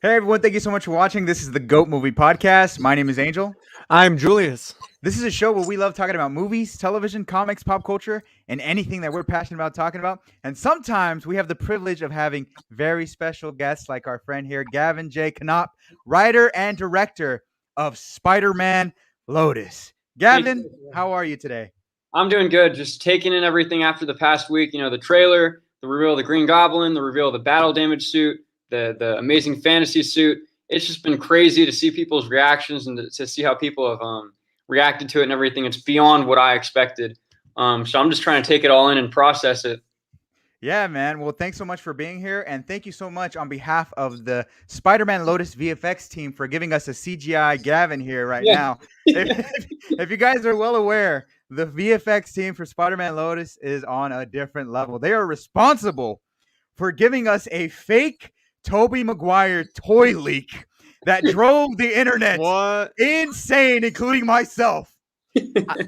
Hey everyone, thank you so much for watching. This is the GOAT Movie Podcast. My name is Angel. I'm Julius. This is a show where we love talking about movies, television, comics, pop culture, and anything that we're passionate about talking about. And sometimes we have the privilege of having very special guests like our friend here, Gavin J Konop, writer and director of Spider-Man Lotus. Thank Gavin, you. how are you today? I'm doing good. Just taking in everything after the past week. The trailer, the reveal of the Green Goblin, the reveal of the battle damage suit, the amazing fantasy suit. It's just been crazy to see people's reactions and to see how people have reacted to it and everything. It's beyond what I expected. So I'm just trying to take it all in and process it. Yeah, man. Well, thanks so much for being here. And thank you so much on behalf of the Spider-Man Lotus VFX team for giving us a CGI Gavin here right Yeah. now. If you guys are well aware, the VFX team for Spider-Man Lotus is on a different level. They are responsible for giving us a fake Tobey Maguire toy leak that drove the internet What? insane, including myself. I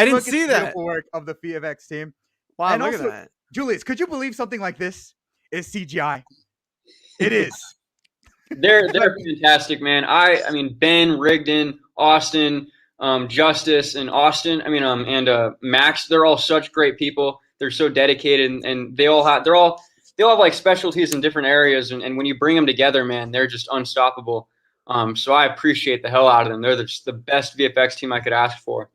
didn't see that. Beautiful work of the VFX team. Wow, And look also, at that. Julius, could you believe something like this is CGI? It is. They're fantastic, man. I mean Ben, Rigdon, Austin, Justice, and Austin. And Max. They're all such great people. They're so dedicated, and they all have like specialties in different areas. And when you bring them together, man, they're just unstoppable. So I appreciate the hell out of them. They're just the best VFX team I could ask for.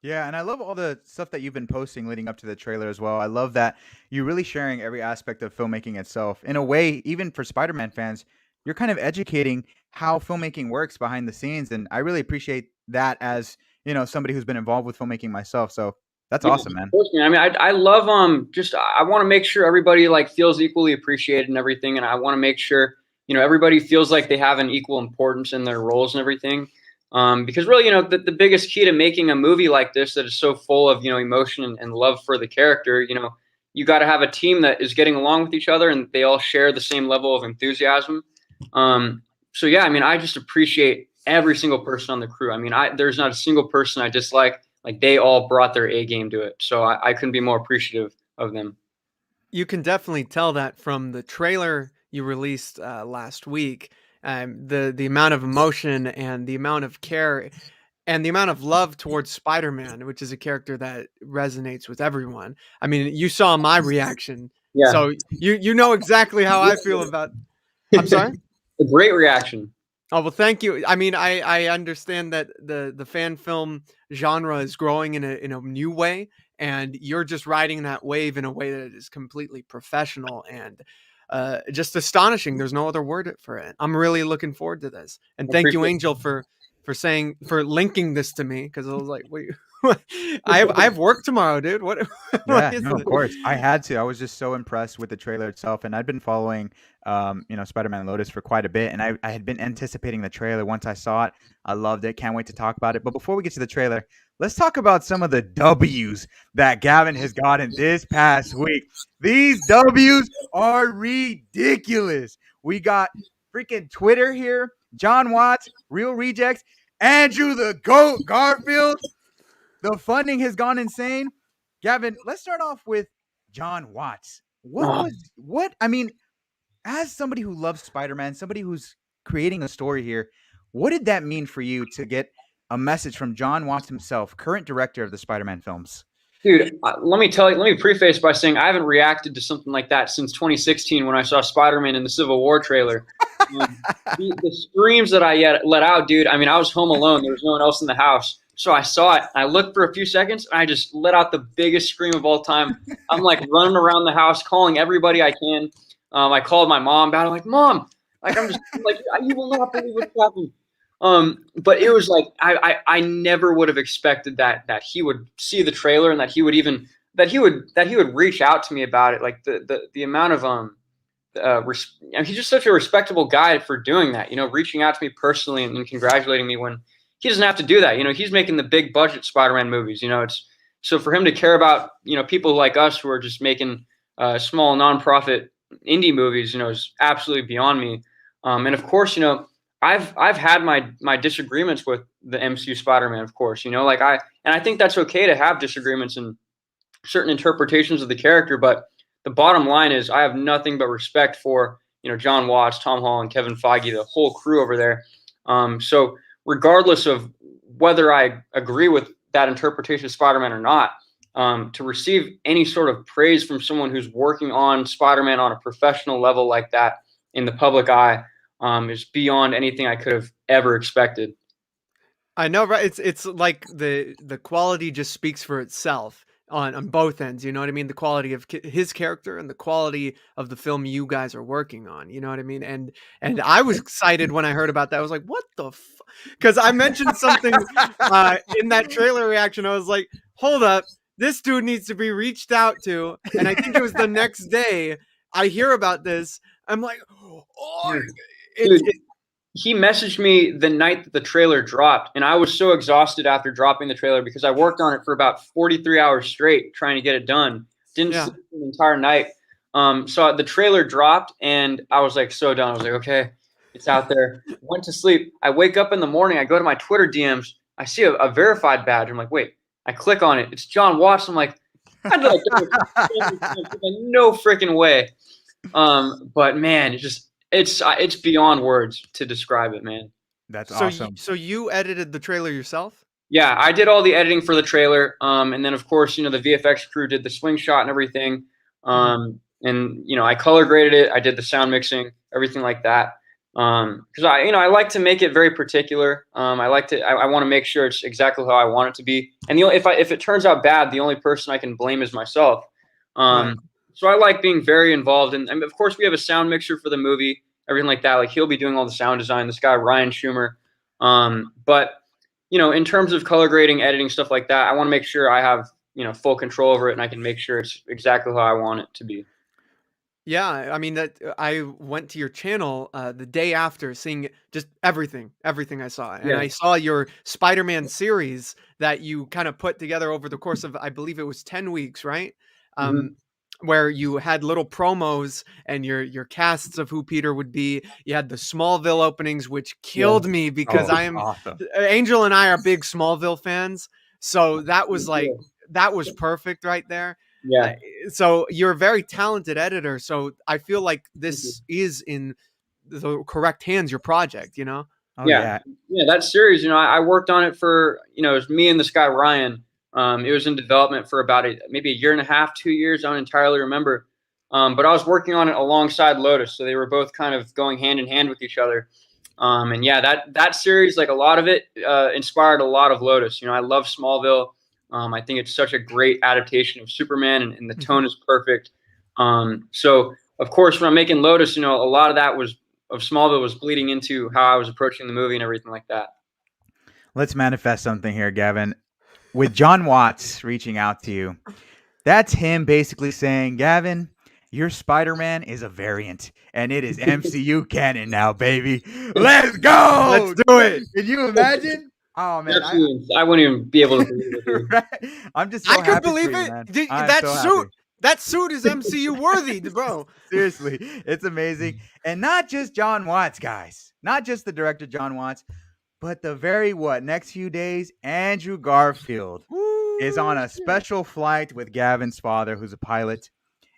Yeah, and I love all the stuff that you've been posting leading up to the trailer as well. I love that you're really sharing every aspect of filmmaking itself. In a way, even for Spider-Man fans, you're kind of educating how filmmaking works behind the scenes, and I really appreciate that as, somebody who's been involved with filmmaking myself. So that's Yeah, awesome, of man. course, man. I love just I want to make sure everybody like feels equally appreciated and everything, and I want to make sure everybody feels like they have an equal importance in their roles and everything. Because really, the biggest key to making a movie like this that is so full of emotion and love for the character, you got to have a team that is getting along with each other and they all share the same level of enthusiasm. So yeah, I mean, I just appreciate every single person on the crew. I mean, there's not a single person I dislike. Like they all brought their A game to it. So I couldn't be more appreciative of them. You can definitely tell that from the trailer you released last week. The amount of emotion and the amount of care and the amount of love towards Spider-Man, which is a character that resonates with everyone. I mean, you saw my reaction, Yeah. so you know exactly how I feel about. I'm sorry. A great reaction. Oh well, thank you. I mean, I understand that the fan film genre is growing in a new way, and you're just riding that wave in a way that is completely professional and just astonishing. There's no other word for it. I'm really looking forward to this, and thank you, Angel, for linking this to me because I was like, wait. I have work tomorrow, dude. What? Yeah, What is no, of it? course. I had to. I was just so impressed with the trailer itself, and I'd been following, Spider-Man Lotus for quite a bit, and I had been anticipating the trailer. Once I saw it, I loved it. Can't wait to talk about it. But before we get to the trailer, let's talk about some of the W's that Gavin has gotten this past week. These W's are ridiculous. We got freaking Twitter here, John Watts, Real Rejects, Andrew the Goat Garfield. The funding has gone insane. Gavin, let's start off with John Watts. Oh, What I mean, as somebody who loves Spider-Man, somebody who's creating a story here, what did that mean for you to get a message from John Watts himself, current director of the Spider-Man films? dude, let me tell you. Let me preface by saying I haven't reacted to something like that since 2016 when I saw Spider-Man in the Civil War trailer. The screams that I yet let out, dude. I mean, I was home alone. There was no one else in the house. So I saw it. I looked for a few seconds, and I just let out the biggest scream of all time. I'm like running around the house, calling everybody I can. I called my mom about it. I'm like, Mom, I'm like, you will not believe what's happening. But it was like I never would have expected that he would see the trailer and that he would even that he would reach out to me about it. Like the amount of I mean, he's just such a respectable guy for doing that. Reaching out to me personally and congratulating me when he doesn't have to do that. He's making the big budget Spider-Man movies. It's so for him to care about people like us who are just making small nonprofit indie movies, is absolutely beyond me. And of course, I've had my disagreements with the MCU Spider-Man. Of course, I think that's okay to have disagreements and certain interpretations of the character, but the bottom line is I have nothing but respect for John Watts, Tom Holland, Kevin Feige, the whole crew over there. So regardless of whether I agree with that interpretation of Spider-Man or not, to receive any sort of praise from someone who's working on Spider-Man on a professional level like that in the public eye is beyond anything I could have ever expected. I know, right? It's like the quality just speaks for itself on both ends. You know what I mean? The quality of his character and the quality of the film you guys are working on. You know what I mean? And I was excited when I heard about that. I was like, what the? Because I mentioned something in that trailer reaction. I was like, hold up, this dude needs to be reached out to. And I think it was the next day I hear about this. I'm like, oh, Dude, he messaged me the night that the trailer dropped, and I was so exhausted after dropping the trailer because I worked on it for about 43 hours straight trying to get it done. Didn't sleep the entire night. So the trailer dropped, and I was like so done. I was like, okay, it's out there. Went to sleep. I wake up in the morning. I go to my Twitter DMs. I see a verified badge. I'm like, wait. I click on it. It's John Watts. I'm like, no freaking way. But man, it's beyond words to describe it, man. That's awesome. So you edited the trailer yourself? Yeah, I did all the editing for the trailer. And then of course, the VFX crew did the swing shot and everything. And I color graded it. I did the sound mixing, everything like that. Because I like to make it very particular. I want to make sure it's exactly how I want it to be. And if it turns out bad, the only person I can blame is myself. So I like being very involved. And of course, we have a sound mixer for the movie, everything like that. Like he'll be doing all the sound design. This guy Ryan Schumer. But in terms of color grading, editing, stuff like that, I want to make sure I have full control over it, and I can make sure it's exactly how I want it to be. Yeah, I mean that I went to your channel the day after seeing just everything I saw. And I saw your Spider-Man series that you kind of put together over the course of, I believe it was 10 weeks, right? Where you had little promos and your casts of who Peter would be. You had the Smallville openings, which killed me because awesome. Angel and I are big Smallville fans. So that was that was perfect right there. Yeah. So you're a very talented editor. So I feel like this is in the correct hands, your project, Oh, yeah. That series, I worked on it for, it was me and this guy, Ryan. It was in development for about maybe a year and a half, 2 years. I don't entirely remember. But I was working on it alongside Lotus. So they were both kind of going hand in hand with each other. And yeah, that series, like a lot of it inspired a lot of Lotus. I love Smallville. I think it's such a great adaptation of Superman, and the tone is perfect. So of course, when I'm making Lotus, a lot of that of Smallville was bleeding into how I was approaching the movie and everything like that. Let's manifest something here, Gavin. With John Watts reaching out to you, that's him basically saying, Gavin, your Spider-Man is a variant, and it is MCU canon now, baby. Let's go! Let's do it! Can you imagine? Oh man, I wouldn't even be able to believe it. Right? I'm just so I could happy believe for you, it. man. That suit is MCU worthy, bro. Seriously, it's amazing. And not just John Watts, guys. Not just the director John Watts, but the next few days, Andrew Garfield is on a special flight with Gavin's father, who's a pilot,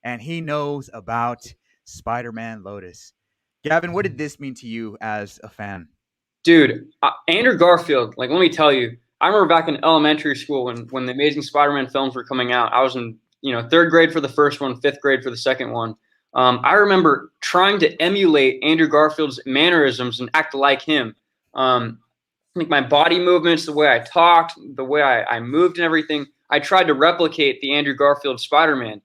and he knows about Spider-Man Lotus. Gavin, what did this mean to you as a fan? Dude, Andrew Garfield, like, let me tell you, I remember back in elementary school when the Amazing Spider-Man films were coming out. I was in, 3rd grade for the first one, 5th grade for the second one. I remember trying to emulate Andrew Garfield's mannerisms and act like him. Like my body movements, the way I talked, the way I moved and everything. I tried to replicate the Andrew Garfield Spider-Man.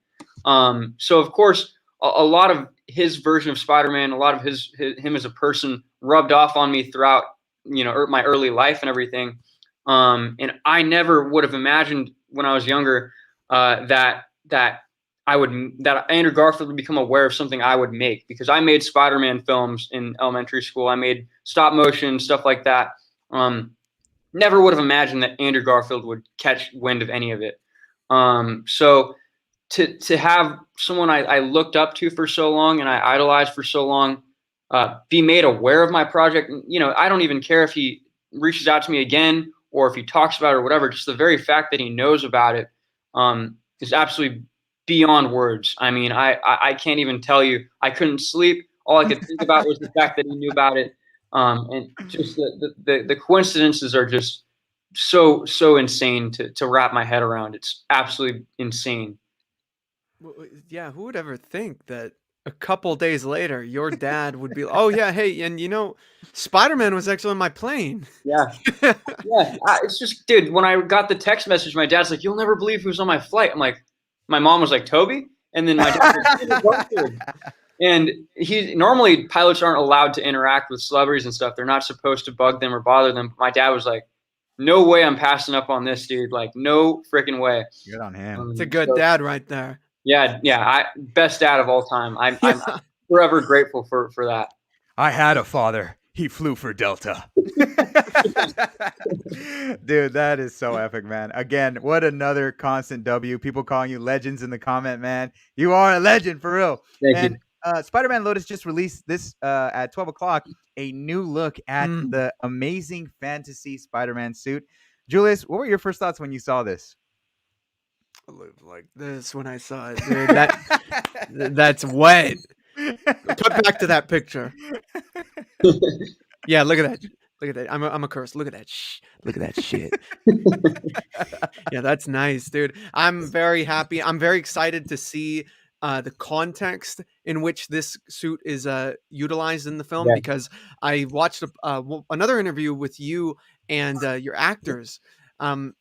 So of course, a lot of his version of Spider-Man, a lot of him as a person rubbed off on me throughout, my early life and everything. And I never would have imagined when I was younger that Andrew Garfield would become aware of something I would make, because I made Spider-Man films in elementary school. I made stop motion, stuff like that. Never would have imagined that Andrew Garfield would catch wind of any of it. So to have someone I looked up to for so long and I idolized for so long be made aware of my project, I don't even care if he reaches out to me again or if he talks about it or whatever. Just the very fact that he knows about it is absolutely beyond words. I mean, I can't even tell you. I couldn't sleep all I could think about was the fact that he knew about it. And just the coincidences are just so insane to wrap my head around. It's absolutely insane. Yeah, who would ever think that a couple days later your dad would be, oh yeah, hey, and Spider-Man was actually on my plane. Yeah. Yeah, it's just, dude, when I got the text message, my dad's like, "You'll never believe who's on my flight." I'm like, my mom was like, "Toby?" And then my dad was like, "Peter." And normally pilots aren't allowed to interact with celebrities and stuff. They're not supposed to bug them or bother them. My dad was like, "No way I'm passing up on this, dude. Like, no freaking way." Good on him. It's a good dad right there. Yeah, best dad of all time. I'm forever grateful for that. I had a father. He flew for Delta. Dude, that is so epic, man. Again, what another constant W. People calling you legends in the comment, man. You are a legend for real. Thank you. Spider-Man Lotus just released this at 12 o'clock, a new look at the amazing fantasy Spider-Man suit. Julius, what were your first thoughts when you saw this? I lived like this when I saw it, dude. That's wet. Cut back to that picture. Yeah, look at that. Look at that. I'm a curse. Look at that. Look at that shit. Yeah, that's nice, dude. I'm very happy. I'm very excited to see the context in which this suit is utilized in the film, because I watched another interview with you and your actors, and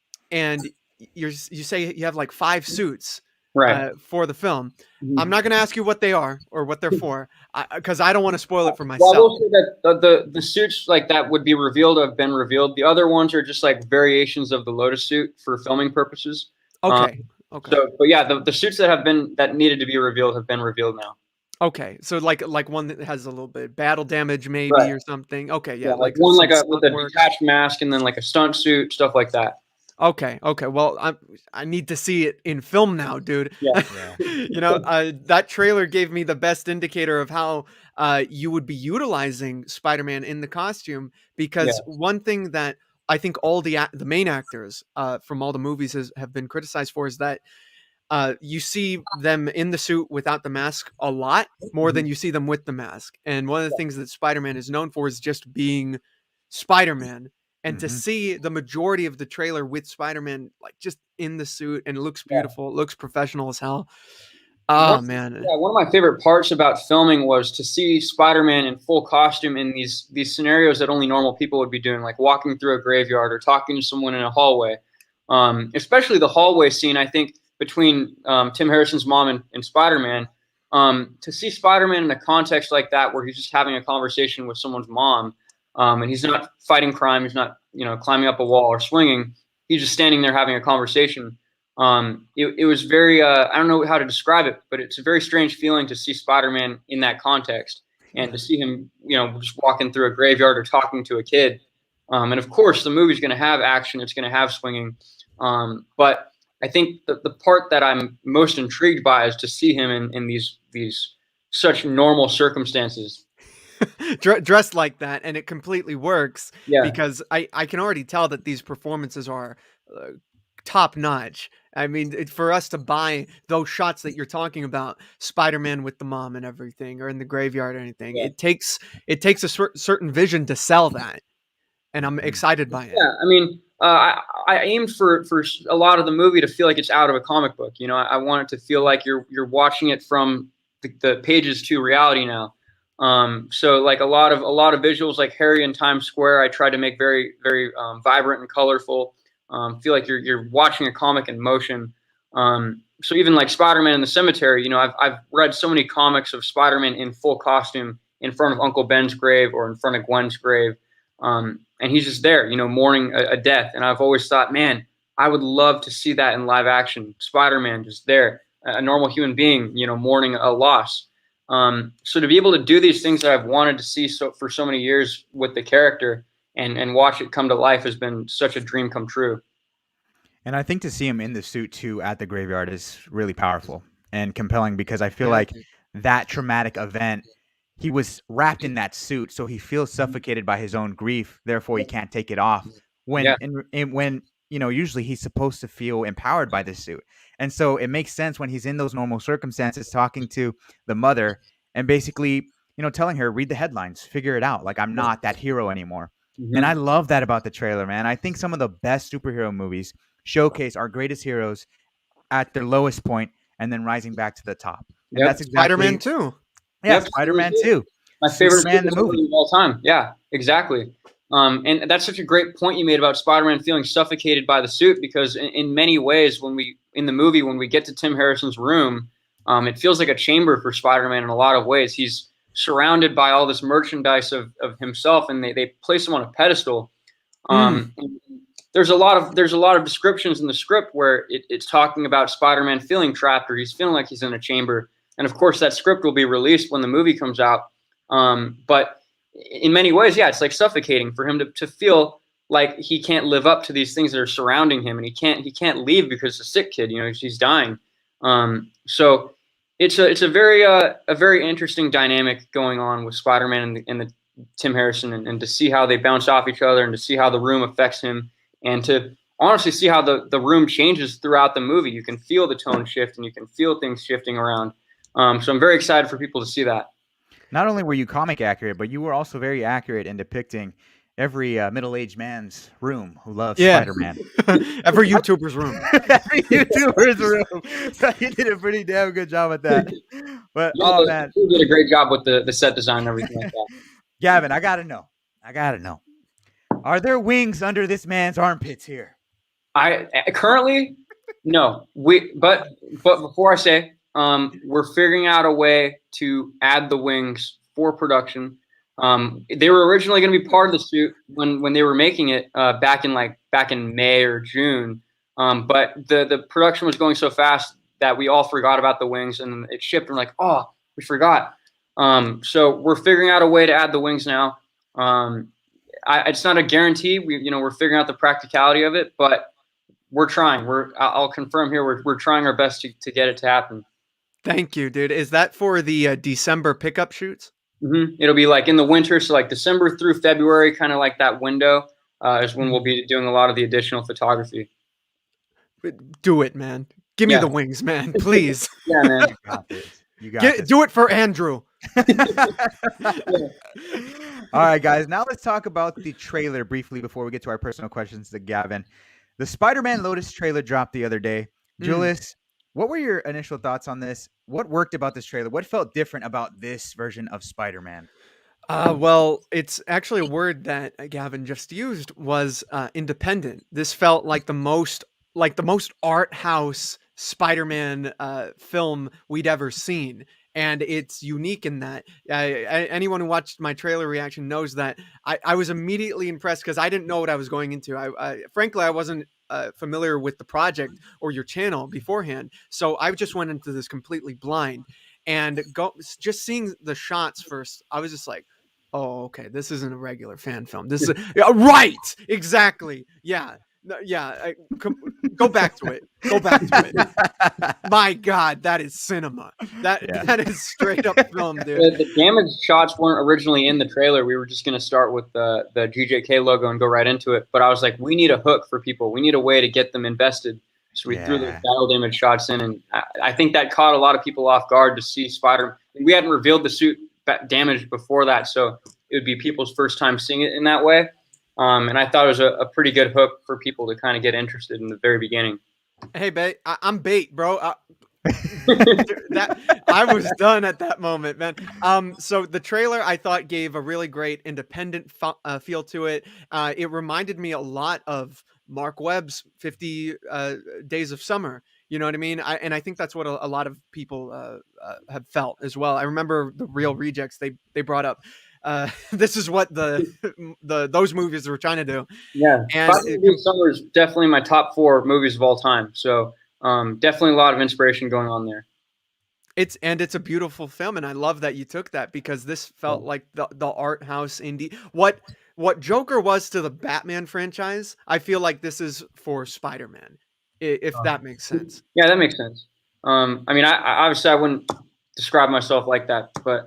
you say you have like 5 suits. Right. For the film. I'm not going to ask you what they are or what they're for, because I don't want to spoil it for myself. Well, I will say that the suits like that would be revealed have been revealed. The other ones are just like variations of the Lotus suit for filming purposes. Okay. Okay. So, but yeah, the suits that needed to be revealed have been revealed now. Okay, so like one that has a little bit of battle damage, maybe, or something. Okay, yeah, like one with a detached mask, and then like a stunt suit, stuff like that. Okay. Well, I need to see it in film now, dude. Yeah. That trailer gave me the best indicator of how you would be utilizing Spider-Man in the costume, because one thing that I think all the main actors from all the movies have been criticized for is that you see them in the suit without the mask a lot more than you see them with the mask. And one of the things that Spider-Man is known for is just being Spider-Man. And to see the majority of the trailer with Spider-Man, like just in the suit, and it looks beautiful, it looks professional as hell. Oh, man. Yeah, one of my favorite parts about filming was to see Spider-Man in full costume in these scenarios that only normal people would be doing, like walking through a graveyard or talking to someone in a hallway. Especially the hallway scene, I think, between Tim Harrison's mom and Spider-Man. To see Spider-Man in a context like that, where he's just having a conversation with someone's mom, and he's not fighting crime, he's not climbing up a wall or swinging, he's just standing there having a conversation. It was very I don't know how to describe it, but it's a very strange feeling to see Spider-Man in that context, and to see him just walking through a graveyard or talking to a kid. And of course the movie's going to have action, it's going to have swinging, but I think the part that I'm most intrigued by is to see him in these such normal circumstances. Dressed like that, and it completely works, because I can already tell that these performances are top notch. I mean, for us to buy those shots that you're talking about, Spider-Man with the mom and everything, or in the graveyard or anything, it takes a certain vision to sell that, and I'm excited by it. Yeah, I mean, I aimed for a lot of the movie to feel like it's out of a comic book. I want it to feel like you're watching it from the pages to reality now. So like a lot of visuals, like Harry in Times Square, I tried to make very, very vibrant and colorful. Feel like you're watching a comic in motion. So even like Spider-Man in the cemetery, I've read so many comics of Spider-Man in full costume in front of Uncle Ben's grave or in front of Gwen's grave. And he's just there, mourning a death. And I've always thought, man, I would love to see that in live action. Spider-Man just there, a normal human being, mourning a loss. So to be able to do these things that I've wanted to see for so many years with the character and watch it come to life has been such a dream come true. And I think to see him in the suit too at the graveyard is really powerful and compelling, because I feel like that traumatic event, he was wrapped in that suit, so he feels suffocated by his own grief. Therefore, he can't take it off. When usually he's supposed to feel empowered by this suit. And so it makes sense when he's in those normal circumstances talking to the mother, and basically telling her, read the headlines, figure it out. Like, I'm not that hero anymore. And I Mhm. love that about the trailer, man. I think some of the best superhero movies showcase our greatest heroes at their lowest point and then rising back to the top. And Yep. that's Spider-Man exactly, too. yeah, Yep. Spider-Man 2, My favorite Superman the superhero movie. movie of all time. Yeah, exactly. And that's such a great point you made about Spider-Man feeling suffocated by the suit, because in many ways, in the movie, when we get to Tim Harrison's room, it feels like a chamber for Spider-Man in a lot of ways. He's surrounded by all this merchandise of himself, and they place him on a pedestal. And there's a lot of descriptions in the script where it's talking about Spider-Man feeling trapped, or he's feeling like he's in a chamber. And of course, that script will be released when the movie comes out. But in many ways, yeah, it's like suffocating for him to feel like he can't live up to these things that are surrounding him, and he can't leave because the sick kid, he's dying. So it's a very interesting dynamic going on with Spider-Man and the Tim Harrison, and to see how they bounce off each other, and to see how the room affects him, and to honestly see how the room changes throughout the movie. You can feel the tone shift, and you can feel things shifting around. So I'm very excited for people to see that. Not only were you comic accurate, but you were also very accurate in depicting every middle-aged man's room who loves Yeah. Spider-Man. Every YouTuber's room. Every YouTuber's room. So you did a pretty damn good job at that. But, Yeah, oh, man. you did a great job with the set design and everything like that. Gavin, I got to know. Are there wings under this man's armpits here? I currently no. But before I say, we're figuring out a way to add the wings for production. They were originally going to be part of the suit when they were making it back in May or June. But the production was going so fast that we all forgot about the wings, and it shipped. And we're like, oh, we forgot. So we're figuring out a way to add the wings now. It's not a guarantee. We're figuring out the practicality of it, but we're trying. I'll confirm here. We're trying our best to get it to happen. Thank you, dude. Is that for the December pickup shoots? It'll be like in the winter, so like December through February, kind of like that window is when we'll be doing a lot of the additional photography. Do it, man. Give me Yeah. the wings, man, please. Yeah, man. You got this. You got this. Do it for Andrew. All right, guys. Now let's talk about the trailer briefly before we get to our personal questions to Gavin. The Spider-Man Lotus trailer dropped the other day. Julius, what were your initial thoughts on this? What worked about this trailer? What felt different about this version of Spider-Man? Well, it's actually a word that Gavin just used was independent. This felt like the most art house Spider-Man film we'd ever seen. And it's unique in that anyone who watched my trailer reaction knows that I was immediately impressed because I didn't know what I was going into. Frankly, I wasn't familiar with the project or your channel beforehand. So I just went into this completely blind, and just seeing the shots first, I was just like, oh, okay, this isn't a regular fan film. This is right. Exactly. Yeah. No, yeah, go back to it. Go back to it. My God, that is cinema. That is straight up film, dude. The damage shots weren't originally in the trailer. We were just going to start with the GJK logo and go right into it. But I was like, we need a hook for people. We need a way to get them invested. So we threw the battle damage shots in, and I think that caught a lot of people off guard to see Spider. We hadn't revealed the suit damage before that, so it would be people's first time seeing it in that way. And I thought it was a pretty good hook for people to kind of get interested in the very beginning. Hey, bait, I'm bait, bro. I was done at that moment, man. So the trailer I thought gave a really great independent feel to it. It reminded me a lot of Mark Webb's 50 Days of Summer. You know what I mean? And I think that's what a lot of people have felt as well. I remember the Real Rejects they brought up. This is what those movies were trying to do. Yeah, and Summer is definitely my top 4 movies of all time. So definitely a lot of inspiration going on there. It's a beautiful film, and I love that you took that because this felt like the art house indie. What Joker was to the Batman franchise, I feel like this is for Spider-Man, if that makes sense. Yeah, that makes sense. I mean, I obviously I wouldn't describe myself like that, but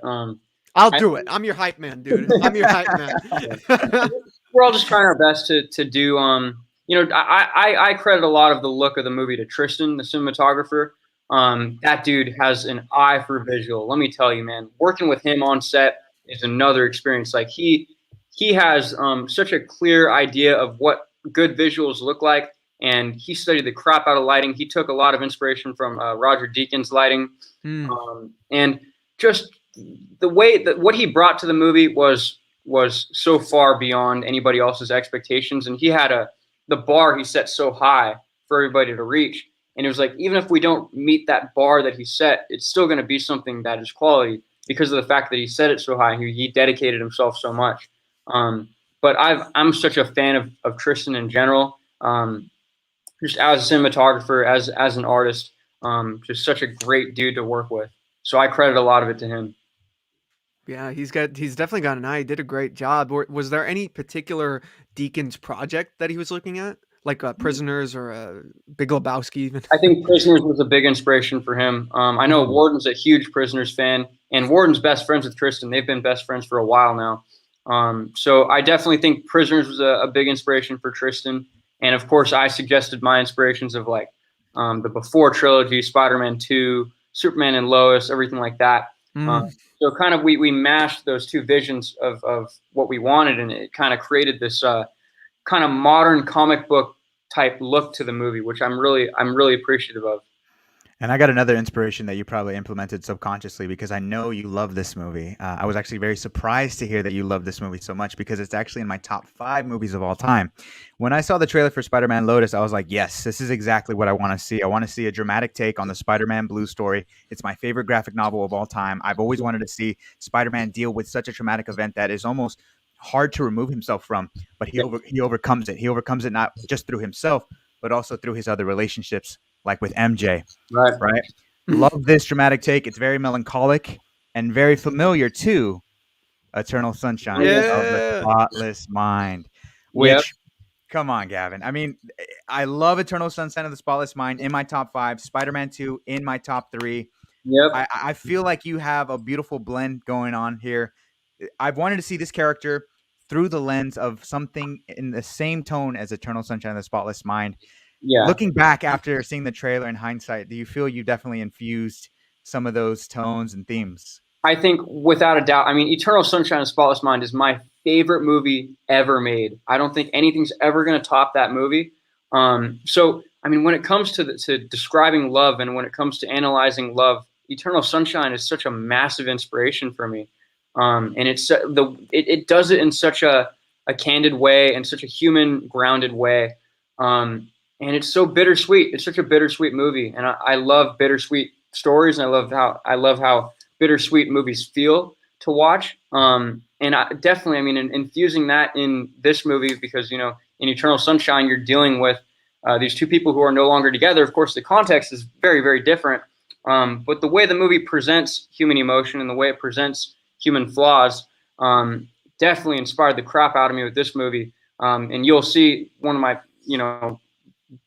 I'll do it. I'm your hype man, dude. I'm your hype man. We're all just trying our best to do. I credit a lot of the look of the movie to Tristan, the cinematographer. That dude has an eye for visual. Let me tell you, man, working with him on set is another experience. Like he has such a clear idea of what good visuals look like, and he studied the crap out of lighting. He took a lot of inspiration from Roger Deakins lighting, and just the way that what he brought to the movie was so far beyond anybody else's expectations, and he had the bar he set so high for everybody to reach. And it was like, even if we don't meet that bar that he set, it's still going to be something that is quality because of the fact that he set it so high. He dedicated himself so much. But I'm such a fan of Tristan in general, just as a cinematographer, as an artist, just such a great dude to work with. So I credit a lot of it to him. Yeah, he's definitely got an eye. He did a great job. Was there any particular Deakins project that he was looking at, like Prisoners or Big Lebowski? Even I think Prisoners was a big inspiration for him. I know Warden's a huge Prisoners fan, and Warden's best friends with Tristan. They've been best friends for a while now. So I definitely think Prisoners was a big inspiration for Tristan. And of course, I suggested my inspirations of like the Before trilogy, Spider-Man 2, Superman and Lois, everything like that. So kind of we mashed those two visions of what we wanted, and it kind of created this kind of modern comic book type look to the movie, which I'm really appreciative of. And I got another inspiration that you probably implemented subconsciously because I know you love this movie. I was actually very surprised to hear that you love this movie so much because it's actually in my top 5 movies of all time. When I saw the trailer for Spider-Man Lotus, I was like, yes, this is exactly what I want to see. I want to see a dramatic take on the Spider-Man Blue story. It's my favorite graphic novel of all time. I've always wanted to see Spider-Man deal with such a traumatic event that is almost hard to remove himself from, but he overcomes it. He overcomes it not just through himself, but also through his other relationships, like with MJ. Right. Love this dramatic take. It's very melancholic and very familiar to Eternal Sunshine of the Spotless Mind. Which, come on, Gavin. I mean, I love Eternal Sunshine of the Spotless Mind in my top 5. Spider-Man 2 in my top 3. I feel like you have a beautiful blend going on here. I've wanted to see this character through the lens of something in the same tone as Eternal Sunshine of the Spotless Mind. Looking back after seeing the trailer in hindsight, do you feel you definitely infused some of those tones and themes? I think without a doubt. I mean, Eternal Sunshine of the Spotless Mind is my favorite movie ever made. I don't think anything's ever going to top that movie. So, I mean, when it comes to describing love and when it comes to analyzing love, Eternal Sunshine is such a massive inspiration for me. And it does it in such a candid way and such a human, grounded way. And it's so bittersweet. It's such a bittersweet movie, and I love bittersweet stories, and I love how bittersweet movies feel to watch. And I mean, infusing that in this movie because in Eternal Sunshine you're dealing with these two people who are no longer together. Of course, the context is very, very different, but the way the movie presents human emotion and the way it presents human flaws definitely inspired the crap out of me with this movie. And you'll see one of my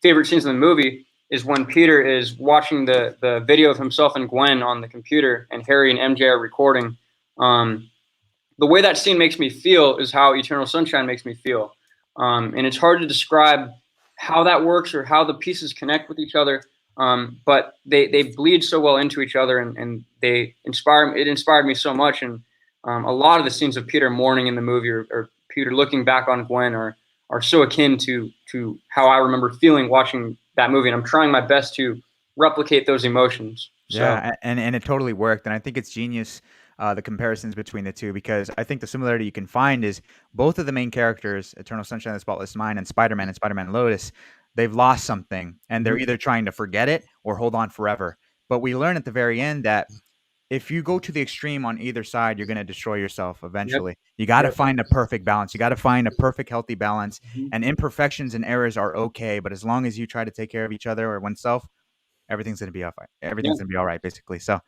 favorite scenes in the movie is when Peter is watching the video of himself and Gwen on the computer, and Harry and MJ are recording. The way that scene makes me feel is how Eternal Sunshine makes me feel, and it's hard to describe how that works or how the pieces connect with each other. But they bleed so well into each other, and they inspire. It inspired me so much, and a lot of the scenes of Peter mourning in the movie or Peter looking back on Gwen are so akin to how I remember feeling watching that movie, and I'm trying my best to replicate those emotions. Yeah, and it totally worked, and I think it's genius, the comparisons between the two, because I think the similarity you can find is both of the main characters, Eternal Sunshine of the Spotless Mind and Spider-Man Lotus, they've lost something, and they're either trying to forget it or hold on forever. But we learn at the very end that if you go to the extreme on either side, you're going to destroy yourself eventually. You got to find a perfect balance. You got to find a perfect, healthy balance. And imperfections and errors are okay, but as long as you try to take care of each other or oneself, everything's going to be all right. Everything's going to be all right, basically. So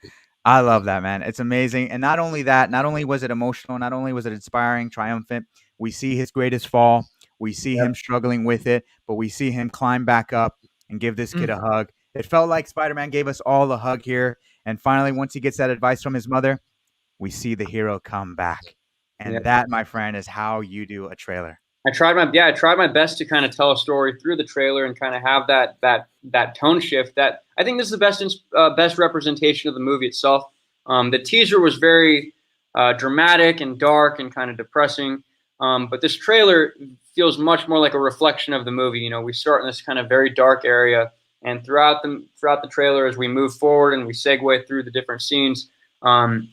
I love that, man. It's amazing. And not only that, not only was it emotional, not only was it inspiring, triumphant, we see his greatest fall. We see him struggling with it, but we see him climb back up and give this kid a hug. It felt like Spider-Man gave us all a hug here. And finally, once he gets that advice from his mother, we see the hero come back. And that, my friend, is how you do a trailer. I tried my best to kind of tell a story through the trailer and kind of have that tone shift. That I think this is the best representation of the movie itself. The teaser was very dramatic and dark and kind of depressing, but this trailer feels much more like a reflection of the movie. You know, we start in this kind of very dark area, and throughout the trailer, as we move forward and we segue through the different scenes,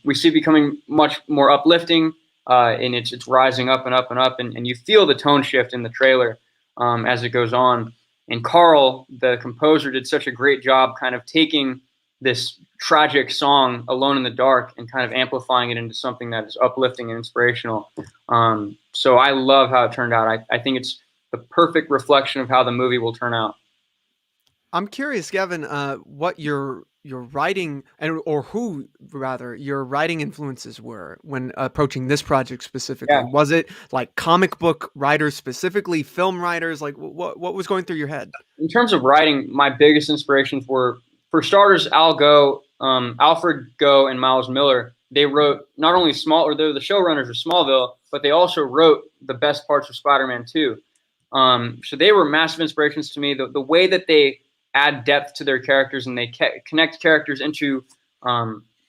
we see it becoming much more uplifting. And it's rising up and up and up, and you feel the tone shift in the trailer as it goes on. And Carl, the composer, did such a great job kind of taking this tragic song, Alone in the Dark, and kind of amplifying it into something that is uplifting and inspirational. So I love how it turned out. I think it's the perfect reflection of how the movie will turn out. I'm curious, Gavin, what your writing or who rather your writing influences were when approaching this project specifically. Yeah. Was it like comic book writers specifically, film writers? Like what was going through your head? In terms of writing, my biggest inspirations were, for starters, Alfred Goh and Miles Miller. They wrote not only they're the showrunners of Smallville, but they also wrote the best parts of Spider-Man 2. So they were massive inspirations to me. The way that they add depth to their characters and they connect characters into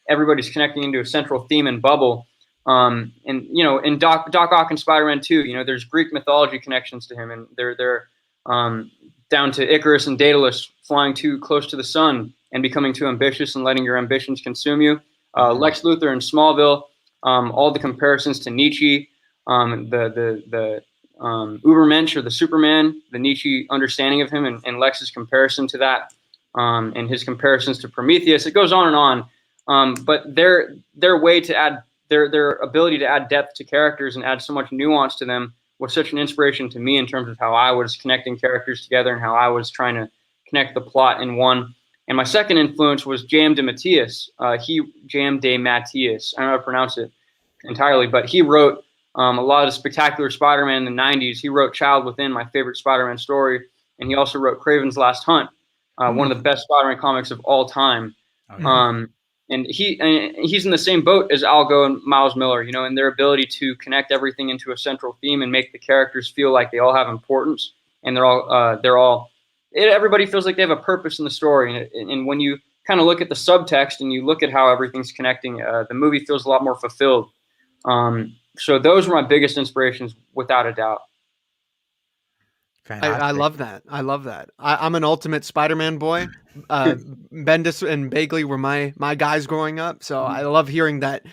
everybody's connecting into a central theme and bubble. And you know, in Doc Ock and Spider-Man 2, you know, there's Greek mythology connections to him, and they're down to Icarus and Daedalus flying too close to the sun and becoming too ambitious and letting your ambitions consume you. Lex Luthor in Smallville, all the comparisons to Nietzsche, the Ubermensch, or the Superman, the Nietzsche understanding of him, and Lex's comparison to that, and his comparisons to Prometheus. It goes on and on. But their way to add their ability to add depth to characters and add so much nuance to them was such an inspiration to me in terms of how I was connecting characters together and how I was trying to connect the plot in one. And my second influence was J.M. DeMatteis. J.M. DeMatteis. I don't know how to pronounce it entirely, but he wrote a lot of Spectacular Spider-Man in the 90s. He wrote Child Within, my favorite Spider-Man story, and he also wrote Kraven's Last Hunt, one of the best Spider-Man comics of all time. Okay. And he's in the same boat as Al Goh and Miles Miller, you know, in their ability to connect everything into a central theme and make the characters feel like they all have importance, and everybody feels like they have a purpose in the story. And when you kind of look at the subtext and you look at how everything's connecting, the movie feels a lot more fulfilled. So those were my biggest inspirations, without a doubt. I love that. I love that. I'm an ultimate Spider-Man boy. Bendis and Bagley were my guys growing up. So I love hearing that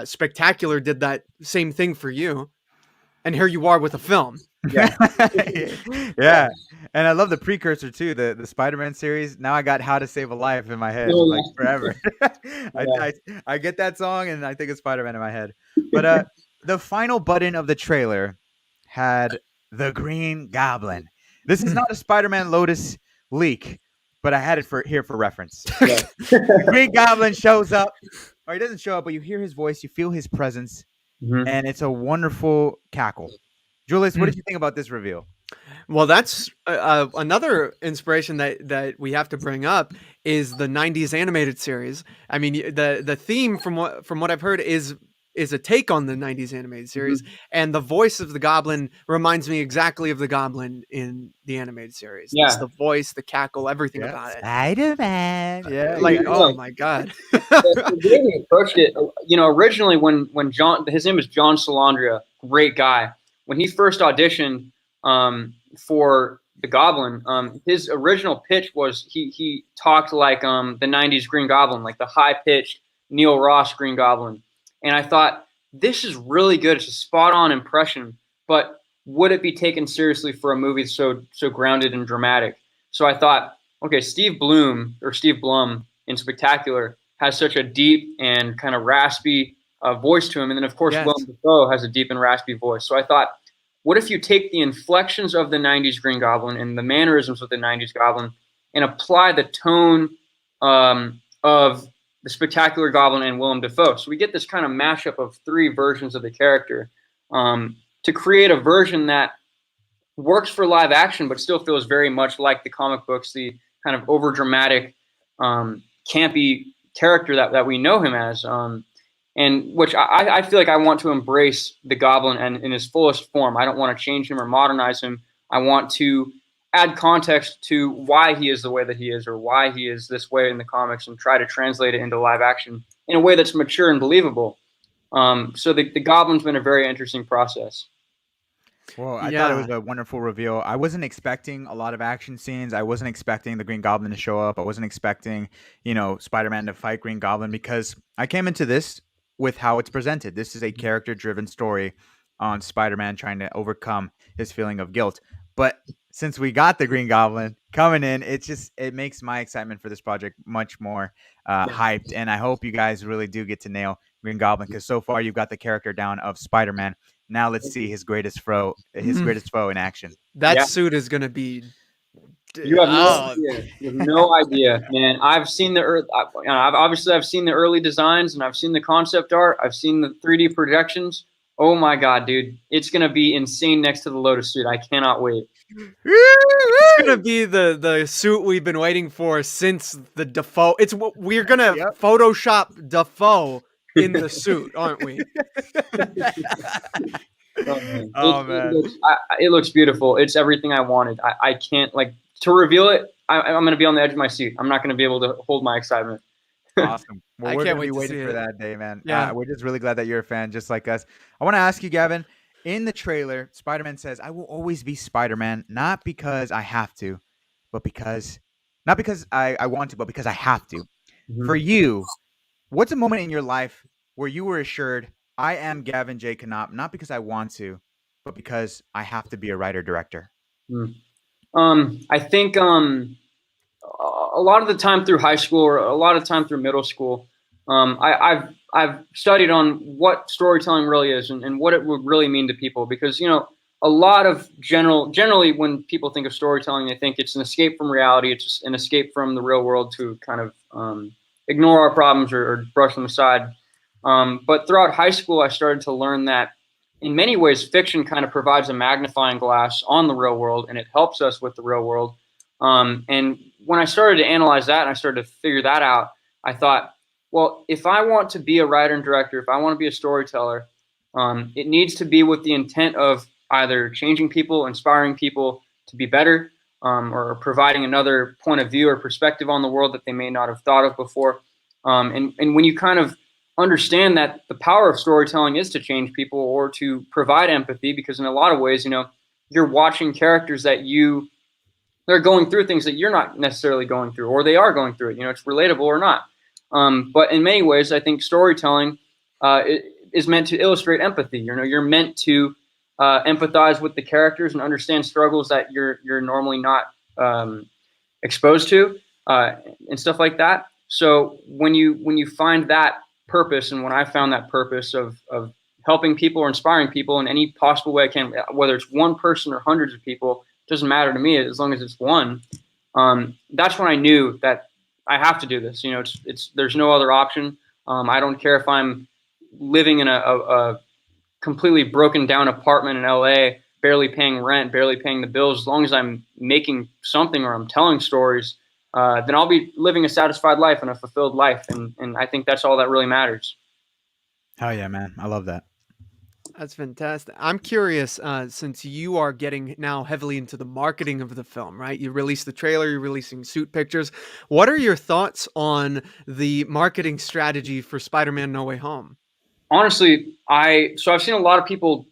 Spectacular did that same thing for you. And here you are with a film. Yeah. Yeah. And I love the precursor too, the Spider-Man series. Now I got How to Save a Life in my head, like forever. I get that song and I think of Spider-Man in my head. But the final button of the trailer had the Green Goblin. This is not a Spider-Man Lotus leak, but I had it here for reference. Yeah. The Green Goblin shows up, or he doesn't show up, but you hear his voice, you feel his presence, and it's a wonderful cackle. Julius, what did you think about this reveal? Well, that's another inspiration that we have to bring up is the 90s animated series. I mean, the theme from what I've heard is a take on the 90s animated series, and the voice of the Goblin reminds me exactly of the Goblin in the animated series. Yeah. It's the voice, the cackle, everything about it. Spider-Man. Yeah. Like, oh my God. The way we approached it, you know, originally when his name is John Salandria, great guy. When he first auditioned for the Goblin, his original pitch was he talked like the 90s Green Goblin, like the high-pitched Neil Ross Green Goblin. And I thought, this is really good. It's a spot-on impression, but would it be taken seriously for a movie so grounded and dramatic? So I thought, okay, Steve Blum in Spectacular has such a deep and kind of raspy voice to him. And then, of course, Willem Dafoe has a deep and raspy voice. So I thought, what if you take the inflections of the 90s Green Goblin and the mannerisms of the 90s Goblin and apply the tone of the Spectacular Goblin and Willem Dafoe? So we get this kind of mashup of three versions of the character to create a version that works for live action but still feels very much like the comic books, the kind of overdramatic, campy character that we know him as. and which I feel like I want to embrace the Goblin and in his fullest form. I don't want to change him or modernize him. I want to add context to why he is the way that he is, or why he is this way in the comics, and try to translate it into live action in a way that's mature and believable. So the Goblin's been a very interesting process. Well, I thought it was a wonderful reveal. I wasn't expecting a lot of action scenes. I wasn't expecting the Green Goblin to show up. I wasn't expecting, Spider-Man to fight Green Goblin, because I came into this with how it's presented. This is a character-driven story on Spider-Man trying to overcome his feeling of guilt. But since we got the Green Goblin coming in, it makes my excitement for this project much more hyped. And I hope you guys really do get to nail Green Goblin, because so far you've got the character down of Spider-Man. Now let's see his greatest foe in action. That suit is gonna be. You have no idea. You have no idea, man. I've seen I've seen the early designs, and I've seen the concept art. I've seen the 3D projections. Oh my god, dude! It's gonna be insane next to the Lotus suit. I cannot wait. It's gonna be the suit we've been waiting for since the Defoe. We're gonna Photoshop Defoe in the suit, aren't we? It looks beautiful. It's everything I wanted. I can't to reveal it. I'm going to be on the edge of my seat. I'm not going to be able to hold my excitement. Awesome. Well, we're going to be waiting for that day, man. Yeah, we're just really glad that you're a fan, just like us. I want to ask you, Gavin. In the trailer, Spider-Man says, "I will always be Spider-Man, not because I have to, but not because I want to, but because I have to." Mm-hmm. For you, what's a moment in your life where you were assured, "I am Gavin J Konop, not because I want to, but because I have to be a writer-director"? I think a lot of the time through high school, or a lot of time through middle school, I've studied on what storytelling really is, and what it would really mean to people. Because a lot of generally when people think of storytelling, they think it's an escape from reality. It's just an escape from the real world to kind of ignore our problems or brush them aside. But throughout high school, I started to learn that in many ways, fiction kind of provides a magnifying glass on the real world, and it helps us with the real world. And when I started to analyze that and I started to figure that out, I thought, well, if I want to be a writer and director, if I want to be a storyteller, it needs to be with the intent of either changing people, inspiring people to be better, or providing another point of view or perspective on the world that they may not have thought of before. And when you kind of understand that the power of storytelling is to change people or to provide empathy, because in a lot of ways, you're watching characters that they're going through things that you're not necessarily going through, or they are going through it. It's relatable or not. But in many ways, I think storytelling is meant to illustrate empathy. You're meant to empathize with the characters and understand struggles that you're normally not exposed to, and stuff like that. So when you find that purpose, and when I found that purpose of helping people or inspiring people in any possible way I can, whether it's one person or hundreds of people, it doesn't matter to me as long as it's one. That's when I knew that I have to do this. There's no other option. I don't care if I'm living in a completely broken down apartment in LA, barely paying rent, barely paying the bills. As long as I'm making something or I'm telling stories, then I'll be living a satisfied life and a fulfilled life. And I think that's all that really matters. Hell yeah, man. I love that. That's fantastic. I'm curious, since you are getting now heavily into the marketing of the film, right? You released the trailer, you're releasing suit pictures. What are your thoughts on the marketing strategy for Spider-Man No Way Home? Honestly, I've seen a lot of people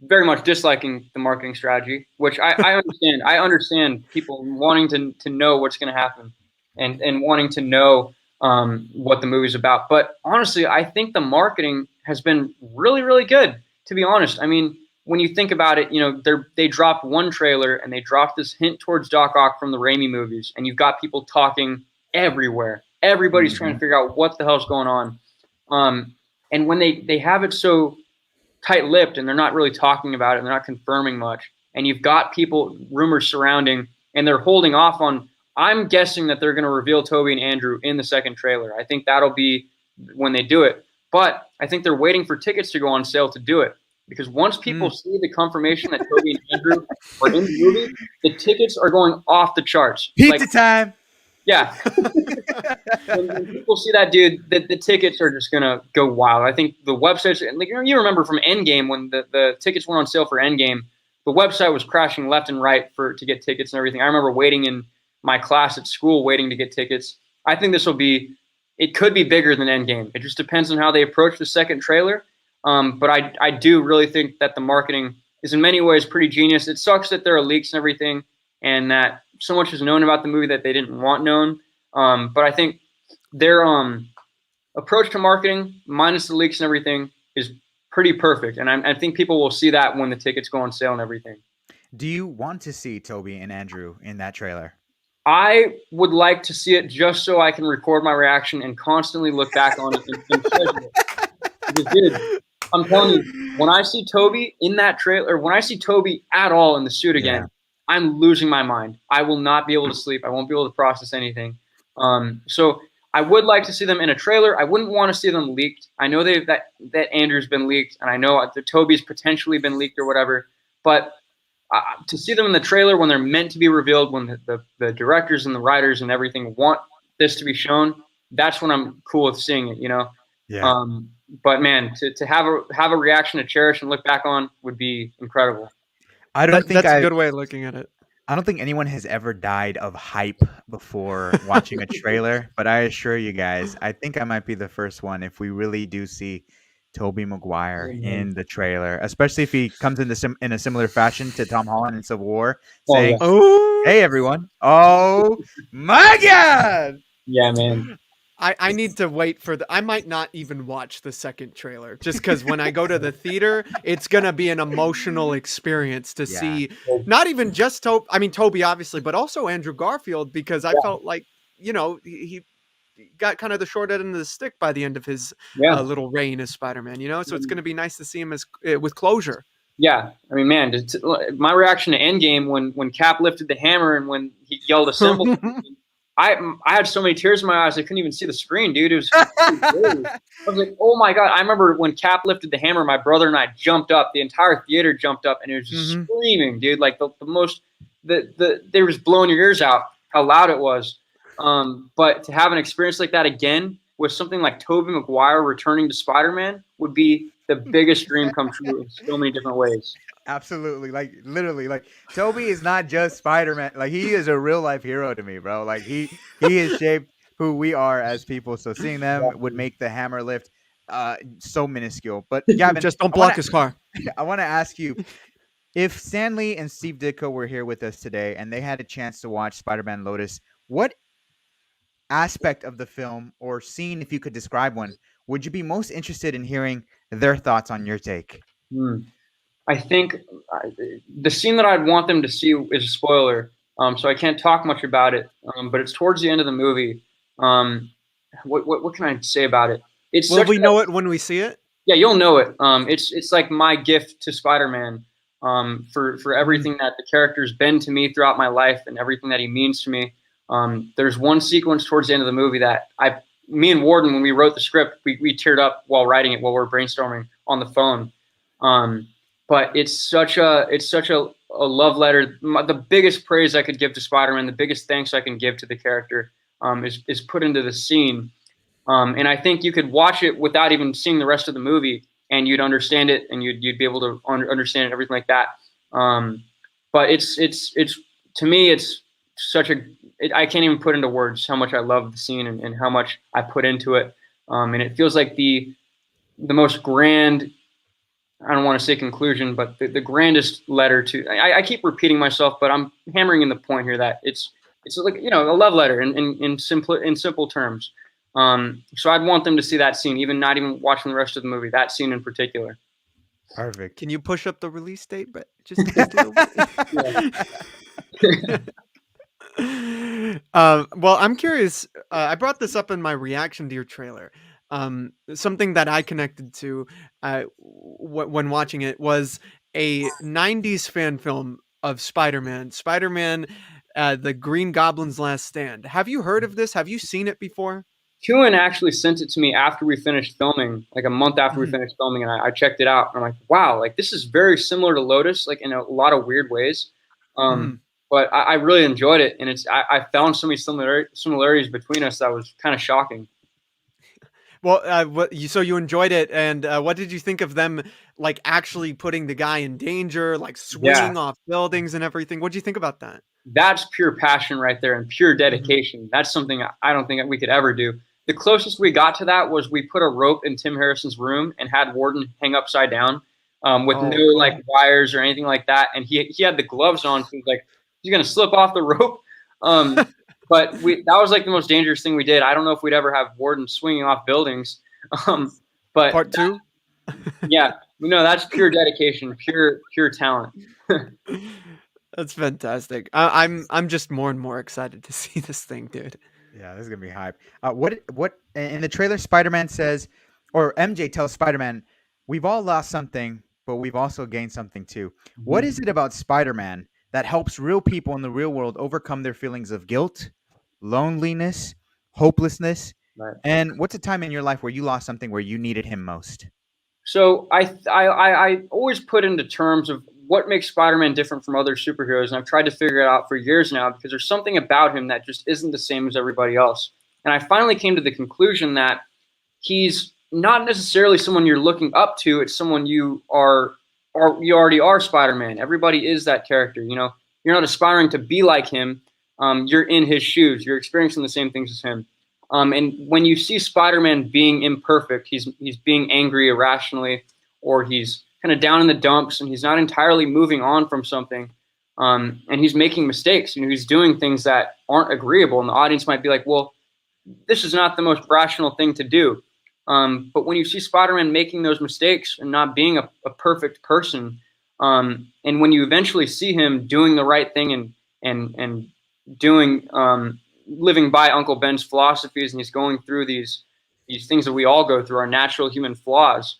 very much disliking the marketing strategy, which I understand. I understand people wanting to know what's going to happen and wanting to know what the movie's about. But honestly, I think the marketing has been really, really good, to be honest. I mean, when you think about it, they dropped one trailer and they dropped this hint towards Doc Ock from the Raimi movies, and you've got people talking everywhere. Everybody's trying to figure out what the hell's going on. And when they have it so tight-lipped and they're not really talking about it and they're not confirming much, and you've got rumors surrounding, and they're holding off on, I'm guessing that they're going to reveal Tobey and Andrew in the second trailer. I think that'll be when they do it. But I think they're waiting for tickets to go on sale to do it. Because once people see the confirmation that Tobey and Andrew are in the movie, the tickets are going off the charts. Pizza time! Yeah. When people see that dude, the tickets are just gonna go wild. I think the websites, like you remember from Endgame when the tickets went on sale for Endgame, the website was crashing left and right to get tickets and everything. I remember waiting in my class at school waiting to get tickets. I think this will be, it could be bigger than Endgame. It just depends on how they approach the second trailer. But I do really think that the marketing is in many ways pretty genius. It sucks that there are leaks and everything, and that so much is known about the movie that they didn't want known. But I think their approach to marketing, minus the leaks and everything, is pretty perfect. And I think people will see that when the tickets go on sale and everything. Do you want to see Toby and Andrew in that trailer? I would like to see it just so I can record my reaction and constantly look back on it and treasure it. Because, dude, I'm telling you, when I see Toby in that trailer, when I see Toby at all in the suit again, I'm losing my mind. I will not be able to sleep. I won't be able to process anything. So I would like to see them in a trailer. I wouldn't want to see them leaked. I know that Andrew's been leaked, and I know that Toby's potentially been leaked or whatever. But to see them in the trailer when they're meant to be revealed, when the directors and the writers and everything want this to be shown, that's when I'm cool with seeing it, you know? Yeah. But man, to have a reaction to cherish and look back on would be incredible. That's a good way of looking at it. I don't think anyone has ever died of hype before watching a trailer, but I assure you guys, I think I might be the first one if we really do see Tobey Maguire in the trailer, especially if he comes in a similar fashion to Tom Holland in Civil War, saying, "Oh, hey everyone, oh my God!" Yeah, man. I need to wait for I might not even watch the second trailer just because when I go to the theater, it's gonna be an emotional experience to see not even just Toby obviously, but also Andrew Garfield, because I felt like, you know, he got kind of the short end of the stick by the end of his little reign as Spider-Man, you know, so it's gonna be nice to see him as with closure. Yeah, I mean, man, my reaction to Endgame when Cap lifted the hammer and when he yelled a symbol. I had so many tears in my eyes I couldn't even see the screen, dude. It was I was like, oh my God. I remember when Cap lifted the hammer, my brother and I jumped up. The entire theater jumped up and it was just screaming, dude. Like they were just blowing your ears out how loud it was. But to have an experience like that again with something like Tobey Maguire returning to Spider-Man would be the biggest dream come true in so many different ways. Absolutely. Like literally, like Toby is not just Spider-Man. Like he is a real life hero to me, bro. Like he has shaped who we are as people. So seeing them would make the hammer lift so minuscule. But Gavin, just don't block his car. I want to ask you, if Stanley and Steve Ditko were here with us today and they had a chance to watch Spider-Man Lotus, what aspect of the film or scene, if you could describe one, would you be most interested in hearing their thoughts on your take? I think the scene that I'd want them to see is a spoiler, so I can't talk much about it. But it's towards the end of the movie. What can I say about it? Will we know it when we see it? Yeah, you'll know it. It's like my gift to Spider-Man for everything that the character's been to me throughout my life and everything that he means to me. There's one sequence towards the end of the movie that me and Warden, when we wrote the script, we teared up while writing it, while we were brainstorming on the phone. But it's such a love letter. The biggest praise I could give to Spider-Man, the biggest thanks I can give to the character, is put into the scene. And I think you could watch it without even seeing the rest of the movie, and you'd understand it, and you'd be able to understand it, and everything like that. But it's to me, it's such I can't even put into words how much I love the scene and how much I put into it. And it feels like the most grand, I don't want to say conclusion, but the grandest letter to, I keep repeating myself, but I'm hammering in the point here that it's like, you know, a love letter in simple terms. So I'd want them to see that scene, even not even watching the rest of the movie, that scene in particular. Perfect. Can you push up the release date, but just a little bit? Well, I'm curious. I brought this up in my reaction to your trailer. Something that I connected to when watching it was a 90s fan film of Spider-Man. Spider-Man, the Green Goblin's Last Stand. Have you heard of this? Have you seen it before? Kewen actually sent it to me after we finished filming, like a month after we finished filming, and I checked it out. And I'm like, wow, like this is very similar to Lotus, like in a lot of weird ways. but I really enjoyed it, and I found so many similarities between us that was kind of shocking. Well, so you enjoyed it, and what did you think of them, like actually putting the guy in danger, like Yeah, swinging off buildings and everything? What do you think about that? that's pure passion right there and pure Mhm. dedication. That's something I don't think we could ever do. The closest we got to that was we put a rope in Tim Harrison's room and had Warden hang upside down, with no Oh, like cool. wires or anything like that. And he had the gloves on, so he's like, he's gonna slip off the rope. Um, but that was like the most dangerous thing we did. I don't know if we'd ever have Warden swinging off buildings. Um, but Part two. yeah, no, that's pure dedication, pure talent. That's fantastic. I'm just more and more excited to see this thing, dude. Yeah, this is gonna be hype. What in the trailer? Spider-Man says, or MJ tells Spider-Man, "We've all lost something, but we've also gained something too." What Mhm. is it about Spider-Man that helps real people in the real world overcome their feelings of guilt, loneliness, hopelessness? Right. And what's a time in your life where you lost something where you needed him most? So I always put into terms of what makes Spider-Man different from other superheroes, and I've tried to figure it out for years now because there's something about him that just isn't the same as everybody else. And I finally came to the conclusion that he's not necessarily someone you're looking up to. It's someone you are, or you already are Spider-Man. Everybody is that character. You know, you're not aspiring to be like him. You're in his shoes. You're experiencing the same things as him. And when you see Spider-Man being imperfect, he's being angry irrationally, or he's kind of down in the dumps, and he's not entirely moving on from something. And he's making mistakes. You know, he's doing things that aren't agreeable, and the audience might be like, "Well, this is not the most rational thing to do." But when you see Spider-Man making those mistakes and not being a perfect person, and when you eventually see him doing the right thing and doing living by Uncle Ben's philosophies, and he's going through these things that we all go through, our natural human flaws,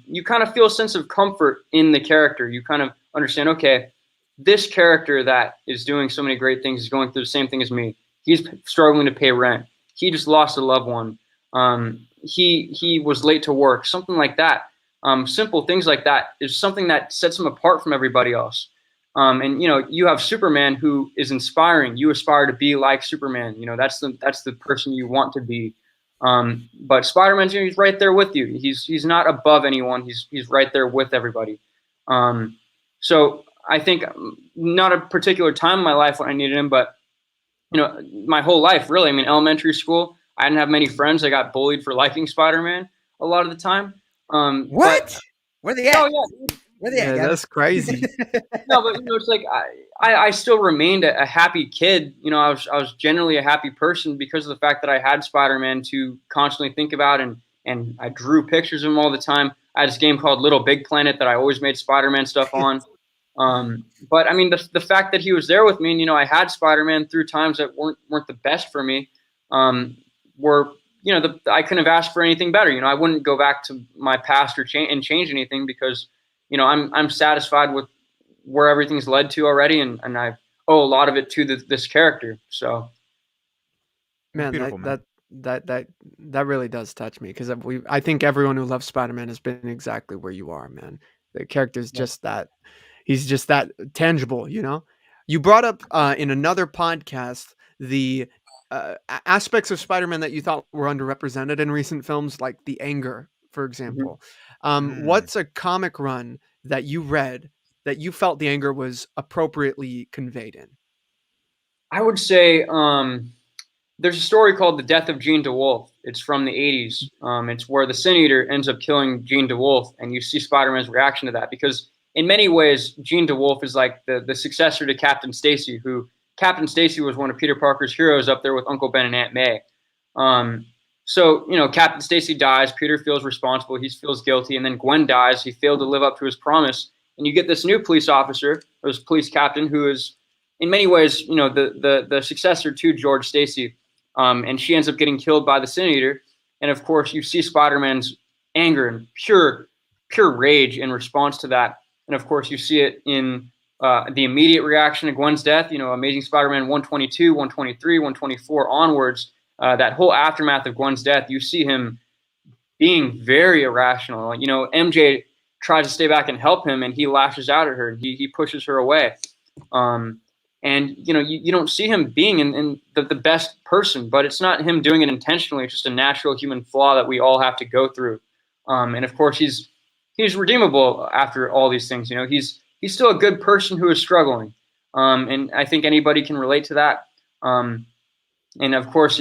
you kind of feel a sense of comfort in the character. You kind of understand, okay, this character that is doing so many great things is going through the same thing as me. He's struggling to pay rent. He just lost a loved one. He was late to work. Something like that. Simple things like that is something that sets him apart from everybody else. And you know, you have Superman who is inspiring. You aspire to be like Superman. You know, that's the person you want to be. But Spider-Man's, you know, he's right there with you. He's not above anyone. He's right there with everybody. So I think not a particular time in my life when I needed him, but you know, my whole life really. I mean, elementary school, I didn't have many friends. I got bullied for liking Spider-Man a lot of the time. But What? Where they oh at? yeah, Where they at, Yeah, Gavin? that's crazy. no, but you know, it's like I still remained a happy kid. You know, I was generally a happy person because of the fact that I had Spider-Man to constantly think about, and I drew pictures of him all the time. I had this game called Little Big Planet that I always made Spider-Man stuff on. But I mean, the fact that he was there with me, and you know, I had Spider-Man through times that weren't the best for me, were, you know, I couldn't have asked for anything better. You know, I wouldn't go back to my past or change anything because, you know, I'm satisfied with where everything's led to already, and I owe a lot of it to this character. So That's Man, beautiful, man. that really does touch me because I think everyone who loves Spider-Man has been exactly where you are, man. The character's yeah. just that he's just that tangible, you know? You brought up in another podcast the aspects of Spider-Man that you thought were underrepresented in recent films, like the anger, for Mhm. example. Mm. What's a comic run that you read that you felt the anger was appropriately conveyed in? I would say there's a story called The Death of Gene DeWolf. It's from the 80s. It's where the Sin Eater ends up killing Gene DeWolf, and you see Spider-Man's reaction to that because in many ways, Gene DeWolf is like the successor to Captain Stacy, who Captain Stacy was one of Peter Parker's heroes up there with Uncle Ben and Aunt May. Um, so, you know, Captain Stacy dies. Peter feels responsible. He feels guilty. And then Gwen dies. He failed to live up to his promise. And you get this new police officer, or this police captain, who is in many ways, you know, the successor to George Stacy. And she ends up getting killed by the Sin Eater. And of course, you see Spider-Man's anger and pure rage in response to that. And of course, you see it in the immediate reaction to Gwen's death. You know, Amazing Spider-Man 122, 123, 124 onwards. That whole aftermath of Gwen's death, you see him being very irrational. You know, MJ tries to stay back and help him, and he lashes out at her, and he pushes her away. Um, And you don't see him being in the best person, but it's not him doing it intentionally. It's just a natural human flaw that we all have to go through. And of course, he's redeemable after all these things. He's still a good person who is struggling. And I think anybody can relate to that. And of course,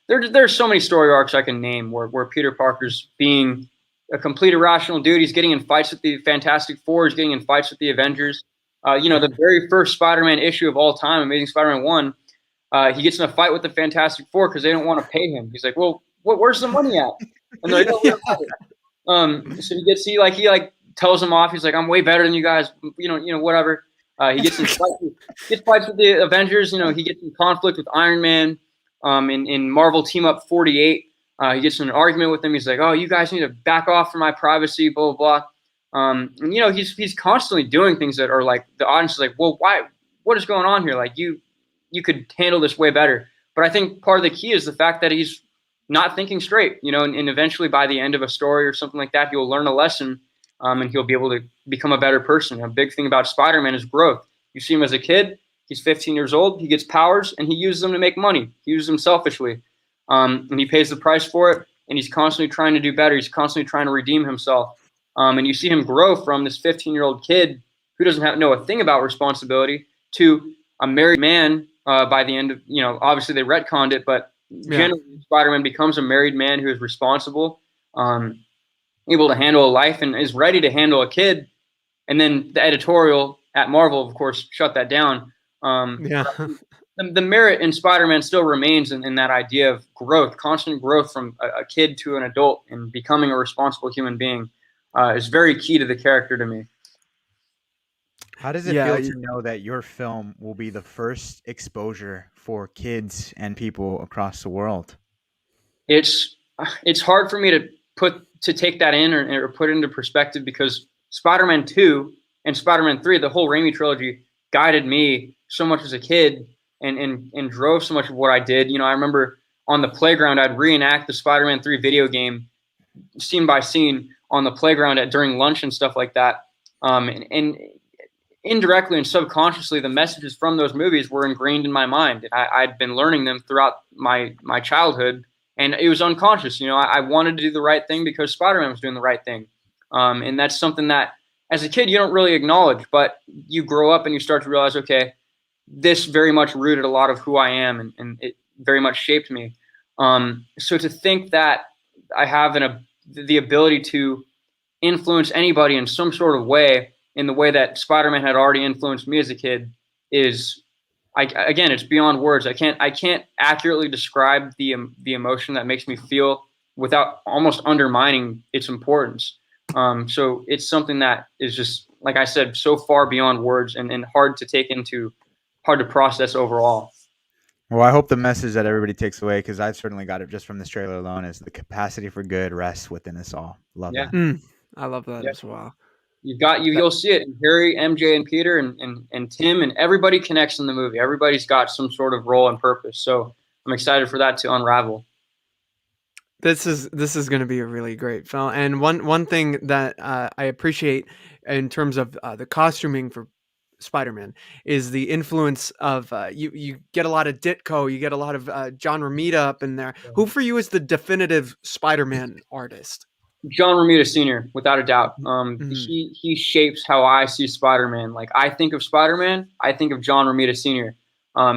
there's so many story arcs I can name where Peter Parker's being a complete irrational dude. He's getting in fights with the Fantastic Four. He's getting in fights with the Avengers. The very first Spider-Man issue of all time, Amazing Spider-Man 1, he gets in a fight with the Fantastic Four because they don't want to pay him. He's like, well, where's the money at? And they're like, so he tells them off. He's like, I'm way better than you guys. Whatever. He gets in fights with the Avengers. He gets in conflict with Iron Man. In Marvel Team Up 48, he gets in an argument with them. He's like, oh, you guys need to back off from my privacy, blah, blah, blah. He's constantly doing things that are like, the audience is like, well, why? What is going on here? Like, you could handle this way better. But I think part of the key is the fact that he's not thinking straight, and eventually by the end of a story or something like that, he'll learn a lesson, and he'll be able to become a better person. A big thing about Spider-Man is growth. You see him as a kid. He's 15 years old. He gets powers, and he uses them to make money. He uses them selfishly, and he pays the price for it. And he's constantly trying to do better. He's constantly trying to redeem himself. And you see him grow from this 15-year-old kid who doesn't know a thing about responsibility to a married man by the end of, obviously they retconned it, but generally Spider-Man becomes a married man who is responsible, able to handle a life, and is ready to handle a kid. And then the editorial at Marvel, of course, shut that down. The merit in Spider-Man still remains in that idea of growth, constant growth from a kid to an adult and becoming a responsible human being is very key to the character to me. How does it feel to know that your film will be the first exposure for kids and people across the world? It's hard for me to take that in or put it into perspective, because Spider-Man 2 and Spider-Man 3, the whole Raimi trilogy, guided me so much as a kid and drove so much of what I did. I remember on the playground, I'd reenact the Spider-Man 3 video game scene by scene on the playground during lunch and stuff like that. And indirectly and subconsciously, the messages from those movies were ingrained in my mind. I'd been learning them throughout my childhood, and it was unconscious. I wanted to do the right thing because Spider-Man was doing the right thing. And that's something that, as a kid, you don't really acknowledge, but you grow up and you start to realize, okay, this very much rooted a lot of who I am, and it very much shaped me. So to think that I have the ability to influence anybody in some sort of way, in the way that Spider-Man had already influenced me as a kid, is, again, it's beyond words. I can't accurately describe the emotion that makes me feel without almost undermining its importance. So it's something that is just, like I said, so far beyond words and hard to process overall. Well, I hope the message that everybody takes away, because I've certainly got it just from this trailer alone, is the capacity for good rests within us all. Love that. I love that as well. You'll see it in Harry, MJ, and Peter, and Tim, and everybody connects in the movie. Everybody's got some sort of role and purpose. So I'm excited for that to unravel. This is going to be a really great film. And one thing that I appreciate in terms of the costuming for Spider-Man is the influence of you get a lot of Ditko, you get a lot of John Romita up in there. Yeah. Who for you is the definitive Spider-Man artist? John Romita Sr., without a doubt. He shapes how I see Spider-Man. Like, I think of Spider-Man, I think of John Romita Sr.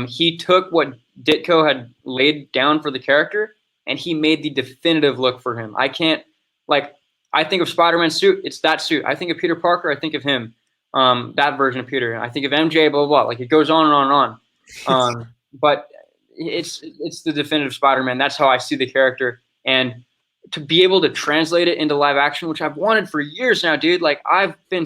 He took what Ditko had laid down for the character, and he made the definitive look for him. I think of Spider-Man's suit, it's that suit. I think of Peter Parker, I think of him, that version of Peter. I think of MJ, blah, blah, blah. Like, it goes on and on and on. But it's the definitive Spider-Man. That's how I see the character. And to be able to translate it into live action, which I've wanted for years now, dude. Like, I've been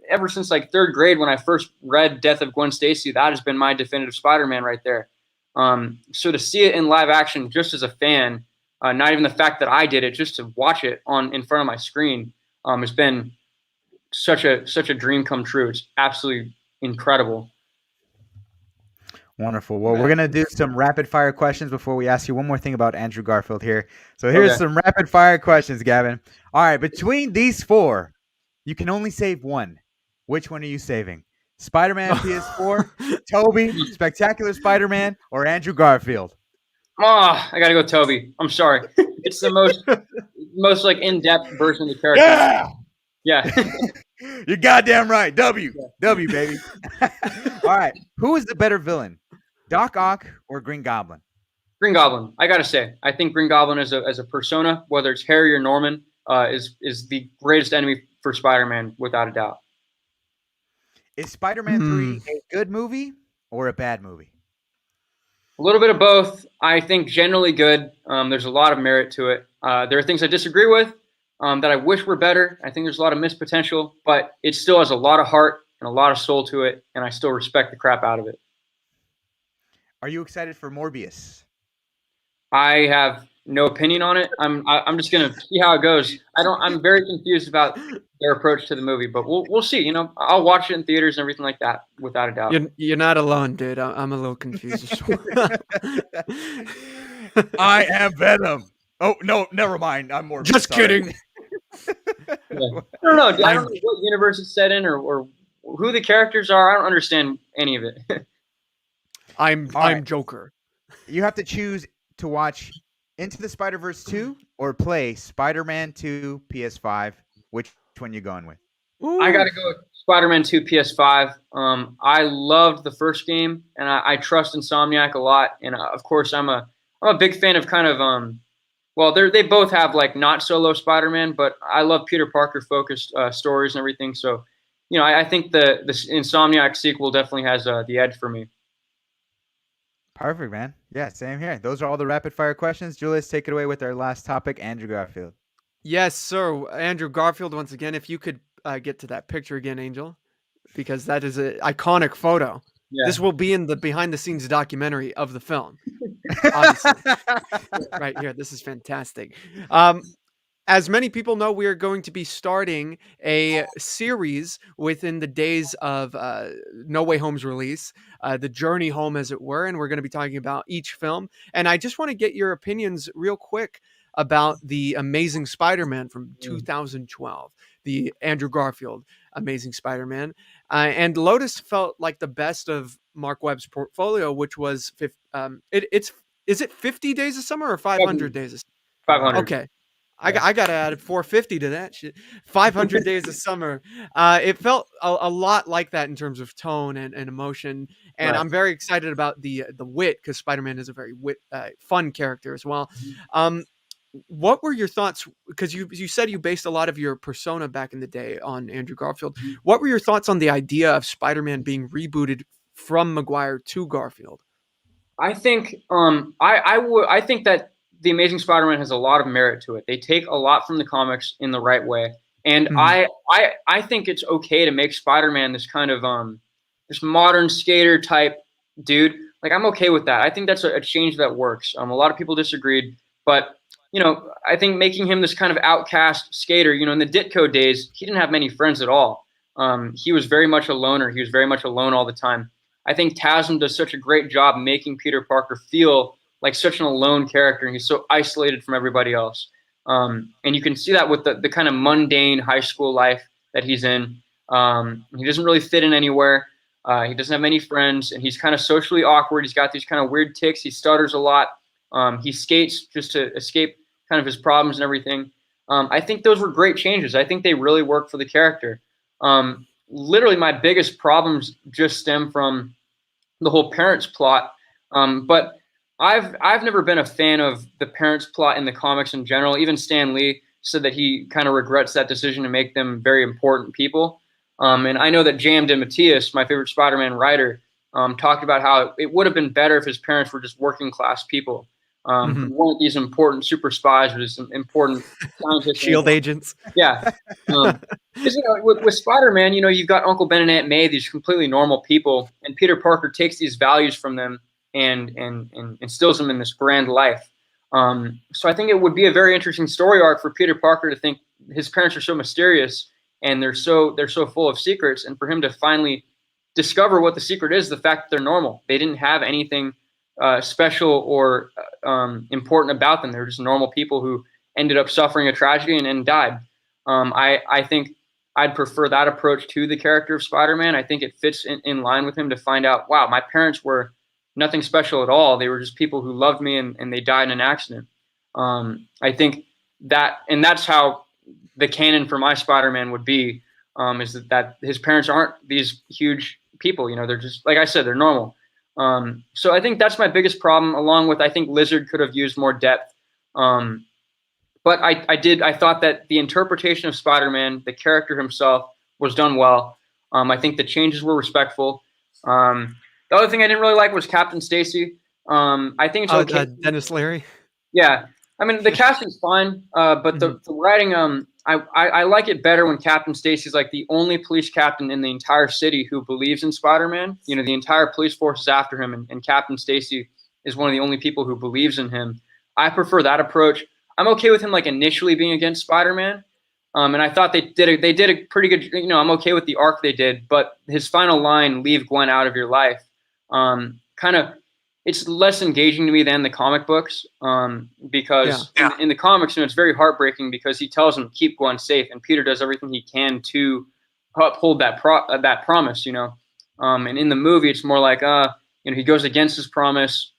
ever since like third grade when I first read Death of Gwen Stacy, that has been my definitive Spider-Man right there. So to see it in live action, just as a fan, not even the fact that I did it, just to watch it in front of my screen, has been such a dream come true. It's absolutely incredible. Wonderful. Well, we're going to do some rapid fire questions before we ask you one more thing about Andrew Garfield here. So here's some rapid fire questions, Gavin. All right. Between these four, you can only save one. Which one are you saving? Spider-Man PS4, Toby, Spectacular Spider-Man, or Andrew Garfield? Oh, I gotta go Toby. I'm sorry. It's the most like in-depth version of the character. Yeah, Yeah. you're goddamn right. W, Yeah. W, baby. All right, who is the better villain, Doc Ock or Green Goblin? Green Goblin. I gotta say, I think Green Goblin as a persona, whether it's Harry or Norman, is the greatest enemy for Spider-Man without a doubt. Is Spider-Man 3 a good movie or a bad movie? A little bit of both. I think generally good. There's a lot of merit to it. There are things I disagree with that I wish were better. I think there's a lot of missed potential, but it still has a lot of heart and a lot of soul to it, and I still respect the crap out of it. Are you excited for Morbius? I have no opinion on it. I'm just gonna see how it goes. I'm very confused about their approach to the movie, but we'll see. You know, I'll watch it in theaters and everything like that, without a doubt. You're not alone, dude. I'm a little confused as well. I am Venom. Oh no, never mind. I'm more. Just kidding. Yeah. I don't know. I don't know what universe it's set in or who the characters are. I don't understand any of it. I'm right. Joker. You have to choose to watch Into the Spider-Verse 2 or play Spider-Man 2 PS5. Which one you going with? Ooh. I gotta go with Spider-Man 2 PS5. I loved the first game, and I trust Insomniac a lot. And of course, I'm a big fan of kind of well, they both have like not solo Spider-Man, but I love Peter Parker focused stories and everything. So, you know, I think the Insomniac sequel definitely has the edge for me. Perfect, man. Yeah, same here. Those are all the rapid fire questions. Julius, take it away with our last topic, Andrew Garfield. Yes, sir. Andrew Garfield, once again, if you could get to that picture again, Angel, because that is an iconic photo. Yeah. This will be in the behind-the-scenes documentary of the film. Obviously. Right here. This is fantastic. As many people know, we are going to be starting a series within the days of No Way Home's release, the journey home, as it were, and we're going to be talking about each film. And I just want to get your opinions real quick about the Amazing Spider-Man from 2012, the Andrew Garfield Amazing Spider-Man. And Lotus felt like the best of Mark Webb's portfolio, which was, is it 50 Days of Summer or 500 Days of Summer? 500. Okay. I got to add 450 to that shit. 500 Days of Summer. It felt a lot like that in terms of tone and emotion. And Right. I'm very excited about the wit, because Spider-Man is a very fun character as well. What were your thoughts? Because you said you based a lot of your persona back in the day on Andrew Garfield. What were your thoughts on the idea of Spider-Man being rebooted from Maguire to Garfield? I think I think that the Amazing Spider-Man has a lot of merit to it. They take a lot from the comics in the right way, and I think it's okay to make Spider-Man this kind of this modern skater type dude. Like, I'm okay with that. I think that's a change that works. A lot of people disagreed, but you know, I think making him this kind of outcast skater. You know, in the Ditko days, he didn't have many friends at all. He was very much a loner. He was very much alone all the time. I think Tasm does such a great job making Peter Parker feel like such an alone character, and he's so isolated from everybody else. And you can see that with the kind of mundane high school life that he's in. He doesn't really fit in anywhere. He doesn't have many friends, and he's kind of socially awkward. He's got these kind of weird tics. He stutters a lot. He skates just to escape kind of his problems and everything. I think those were great changes. I think they really work for the character. Literally, my biggest problems just stem from the whole parents plot. But I've never been a fan of the parents plot in the comics in general. Even Stan Lee said that he kind of regrets that decision to make them very important people. And I know that J.M. DeMatteis, my favorite Spider-Man writer, talked about how it would have been better if his parents were just working class people. Who weren't these important super spies or these important scientists. Shield agents. Yeah. Because, you know, with Spider-Man, you know, you've got Uncle Ben and Aunt May, these completely normal people, and Peter Parker takes these values from them and instills them in this grand life. So I think it would be a very interesting story arc for Peter Parker to think his parents are so mysterious and they're so full of secrets, and for him to finally discover what the secret is, the fact that they're normal. They didn't have anything special or important about them. They're just normal people who ended up suffering a tragedy and died. I think I'd prefer that approach to the character of Spider-Man. I think it fits in line with him to find out, wow, my parents were nothing special at all. They were just people who loved me, and they died in an accident. I think that's how the canon for my Spider-Man would be, is that his parents aren't these huge people. You know, they're just, like I said, they're normal. So I think that's my biggest problem, along with I think Lizard could have used more depth. But I thought that the interpretation of Spider-Man, the character himself, was done well. I think the changes were respectful. The other thing I didn't really like was Captain Stacy. I think it's okay. Dennis Leary. Yeah, I mean the casting's fine, but the writing, I like it better when Captain Stacy's like the only police captain in the entire city who believes in Spider-Man. You know, the entire police force is after him, and Captain Stacy is one of the only people who believes in him. I prefer that approach. I'm okay with him like initially being against Spider-Man, and I thought they did a pretty good. You know, I'm okay with the arc they did, but his final line, "Leave Gwen out of your life," kind of, it's less engaging to me than the comic books, because in the comics, you know, it's very heartbreaking because he tells him keep Gwen safe, and Peter does everything he can to uphold that promise. You know, and in the movie, it's more like you know, he goes against his promise.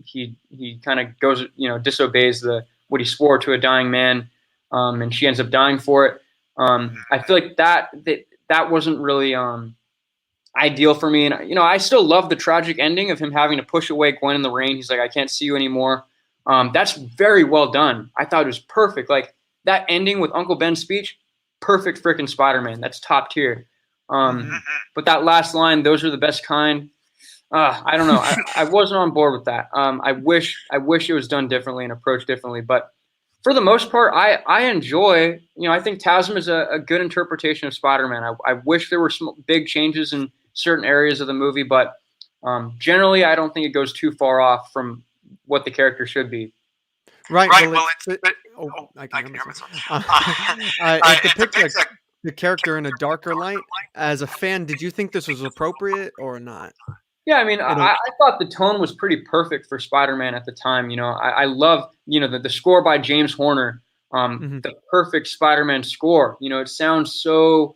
He kind of goes, you know, disobeys what he swore to a dying man, and she ends up dying for it. I feel like that wasn't really ideal for me. And, you know, I still love the tragic ending of him having to push away Gwen in the rain. He's like, I can't see you anymore. That's very well done. I thought it was perfect. Like that ending with Uncle Ben's speech, perfect freaking Spider-Man. That's top tier. But that last line, "those are the best kind," I don't know. I wasn't on board with that. I wish it was done differently and approached differently. But for the most part, I enjoy. You know, I think Tasm is a good interpretation of Spider-Man. I wish there were some big changes in certain areas of the movie, but generally, I don't think it goes too far off from what the character should be. Right. Well, I can hear myself. It depicts the character in a darker light. As a fan, did you think this was appropriate or not? Yeah, I mean, I thought the tone was pretty perfect for Spider-Man at the time. You know, I love, you know, the score by James Horner, the perfect Spider-Man score. You know, it sounds so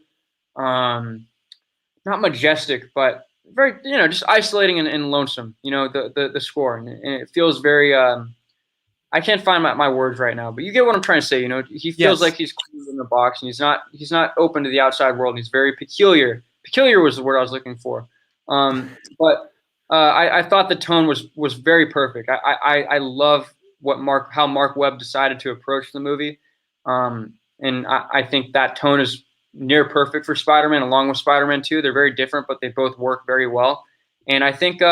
not majestic, but very, you know, just isolating and lonesome. You know, the score, and it feels very. I can't find my words right now, but you get what I'm trying to say. You know, he feels like he's closed in the box, and he's not open to the outside world. And he's very peculiar. Peculiar was the word I was looking for. But I thought the tone was very perfect. I love how Mark Webb decided to approach the movie, and I think that tone is near perfect for Spider-Man, along with Spider-Man 2. They're very different, but they both work very well. And I think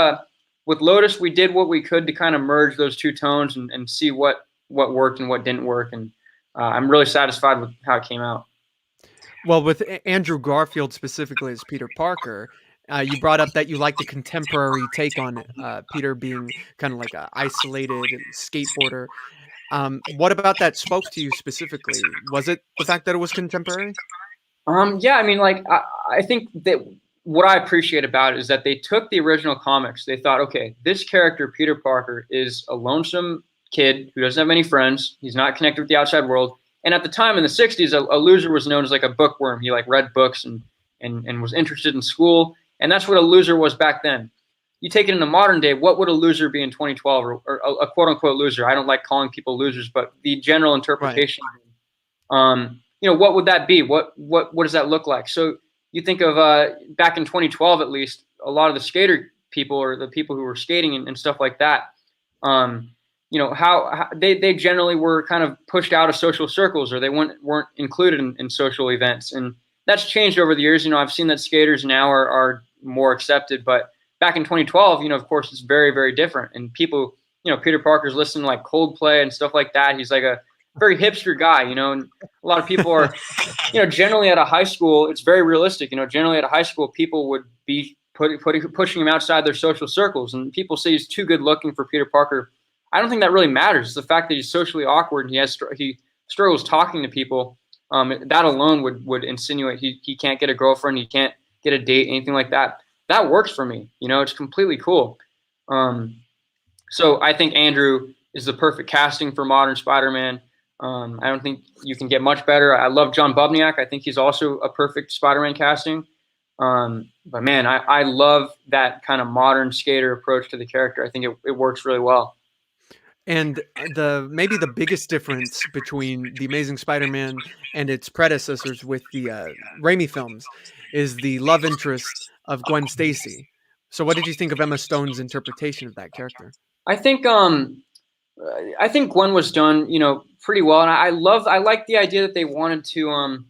with Lotus, we did what we could to kind of merge those two tones and see what worked and what didn't work. And I'm really satisfied with how it came out. Well, with Andrew Garfield specifically as Peter Parker, you brought up that you like the contemporary take on Peter being kind of like an isolated skateboarder. What about that spoke to you specifically? Was it the fact that it was contemporary? Yeah, I mean, like, I think that what I appreciate about it is that they took the original comics. They thought, okay, this character, Peter Parker, is a lonesome kid who doesn't have any friends. He's not connected with the outside world. And at the time in the 60s, a loser was known as like a bookworm. He like read books and was interested in school. And that's what a loser was back then. You take it into modern day, what would a loser be in 2012, or a quote unquote loser? I don't like calling people losers, but the general interpretation, right. You know, what would that be? What does that look like? So you think of back in 2012, at least, a lot of the skater people, or the people who were skating and stuff like that, you know, how they generally were kind of pushed out of social circles, or they weren't included in social events. And that's changed over the years. You know, I've seen that skaters now are more accepted, but back in 2012, you know, of course, it's very, very different. And people, you know, Peter Parker's listening to like Coldplay and stuff like that. He's like a very hipster guy, you know, and a lot of people are, you know, generally at a high school, it's very realistic. You know, generally at a high school, people would be pushing him outside their social circles, and people say he's too good looking for Peter Parker. I don't think that really matters. It's the fact that he's socially awkward and he struggles talking to people. That alone would insinuate he can't get a girlfriend, he can't get a date, anything like that. That works for me. You know, it's completely cool. So I think Andrew is the perfect casting for modern Spider-Man. I don't think you can get much better. I love John Bubniak. I think he's also a perfect Spider-Man casting. But man, I love that kind of modern skater approach to the character. I think it works really well. And maybe the biggest difference between the Amazing Spider-Man and its predecessors with the Raimi films is the love interest of Gwen Stacy. So, what did you think of Emma Stone's interpretation of that character? I think Gwen was done, pretty well, and I like the idea that they wanted to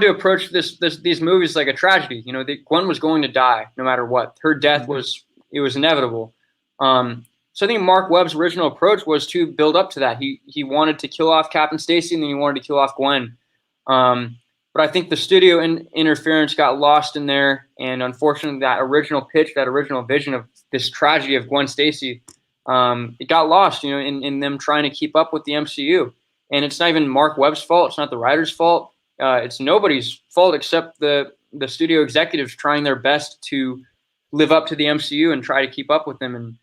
approach these movies like a tragedy. Gwen was going to die no matter what. Her death was inevitable. So I think Mark Webb's original approach was to build up to that. He wanted to kill off Captain Stacy, and then he wanted to kill off Gwen. But I think the studio interference got lost in there, and unfortunately, that original pitch, that original vision of this tragedy of Gwen Stacy, it got lost, in them trying to keep up with the MCU. And it's not even Mark Webb's fault. It's not the writer's fault. It's nobody's fault except the studio executives trying their best to live up to the MCU and try to keep up with them. And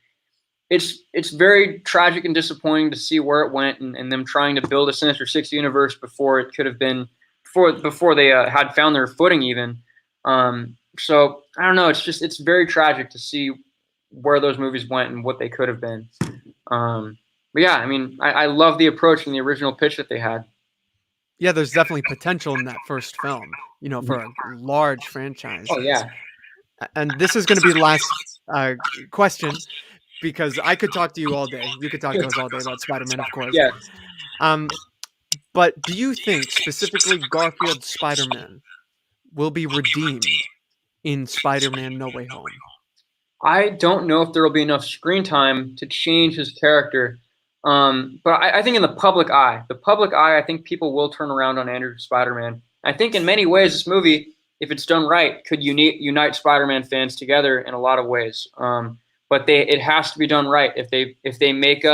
it's very tragic and disappointing to see where it went, and them trying to build a Sinister Six universe before it could have been before they had found their footing even. So I don't know. It's very tragic to see where those movies went and what they could have been. But yeah, I mean, I love the approach and the original pitch that they had. Yeah, there's definitely potential in that first film, for a large franchise. Oh yeah. And this is going to be the last question, because I could talk to you all day. You could talk to us all day about Spider-Man, of course. Yeah. But do you think specifically Garfield's Spider-Man will be redeemed in Spider-Man No Way Home? I don't know if there will be enough screen time to change his character. But I think in the public eye, I think people will turn around on Andrew Spider-Man. I think in many ways, this movie, if it's done right, could unite Spider-Man fans together in a lot of ways. But it has to be done right. If they make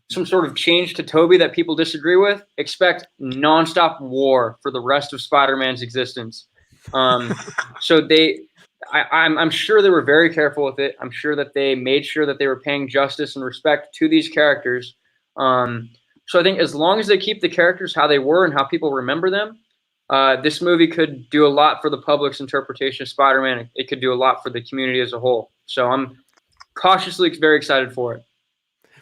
some sort of change to Tobey that people disagree with, expect nonstop war for the rest of Spider-Man's existence. So I'm sure they were very careful with it. I'm sure that they made sure that they were paying justice and respect to these characters. So I think as long as they keep the characters how they were and how people remember them, this movie could do a lot for the public's interpretation of Spider-Man. It could do a lot for the community as a whole. So I'm cautiously very excited for it.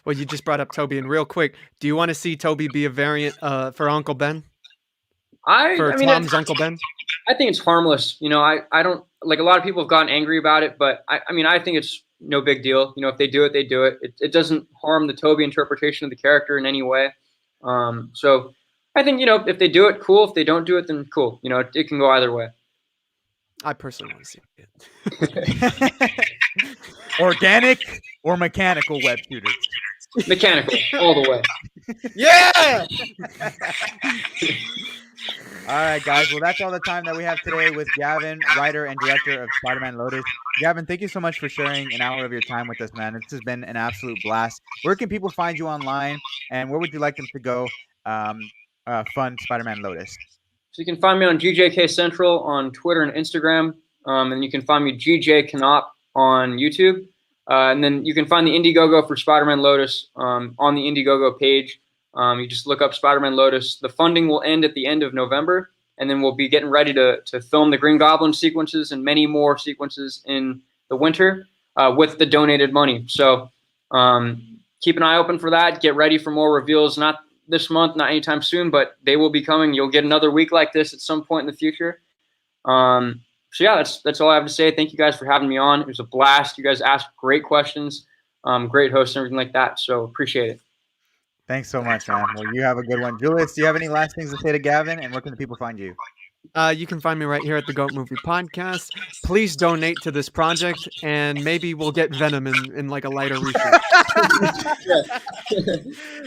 Well, you just brought up Tobey, and real quick, do you want to see Tobey be a variant for Uncle Ben? Tom's Uncle Ben? I think it's harmless. I don't like, a lot of people have gotten angry about it, but I think it's no big deal. If they do it, they do it. It doesn't harm the Tobey interpretation of the character in any way. So I think, if they do it, cool. If they don't do it, then cool. It can go either way. I personally want to see it. Organic or mechanical web shooters? Mechanical, all the way. Yeah! All right, guys. Well, that's all the time that we have today with Gavin, writer and director of Spider-Man Lotus. Gavin, thank you so much for sharing an hour of your time with us, man. This has been an absolute blast. Where can people find you online, and where would you like them to go fund Spider-Man Lotus? So you can find me on GJK Central on Twitter and Instagram, and you can find me GJ Konop on YouTube. And then you can find the Indiegogo for Spider-Man Lotus on the Indiegogo page. You just look up Spider-Man Lotus. The funding will end at the end of November, and then we'll be getting ready to film the Green Goblin sequences and many more sequences in the winter with the donated money. So keep an eye open for that. Get ready for more reveals, not this month, not anytime soon, but they will be coming. You'll get another week like this at some point in the future. So yeah, that's all I have to say. Thank you guys for having me on. It was a blast. You guys asked great questions, great hosts and everything like that. So appreciate it. Thanks so much, man. Well, you have a good one. Julius, do you have any last things to say to Gavin, and where can the people find you? You can find me right here at the Goat Movie Podcast. Please donate to this project, and maybe we'll get Venom in like a lighter reshoot.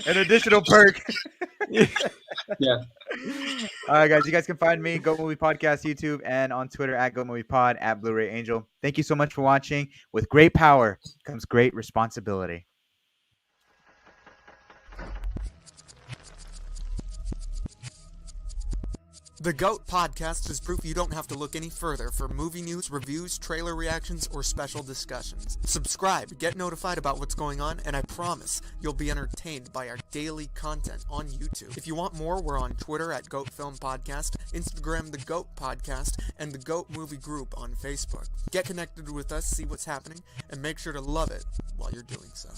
An additional perk. Yeah. All right, guys. You guys can find me, Goat Movie Podcast, YouTube, and on Twitter at Goat Movie Pod, at Blu-ray Angel. Thank you so much for watching. With great power comes great responsibility. The GOAT Podcast is proof you don't have to look any further for movie news, reviews, trailer reactions, or special discussions. Subscribe, get notified about what's going on, and I promise you'll be entertained by our daily content on YouTube. If you want more, we're on Twitter at GOAT Film Podcast, Instagram The GOAT Podcast, and the GOAT Movie Group on Facebook. Get connected with us, see what's happening, and make sure to love it while you're doing so.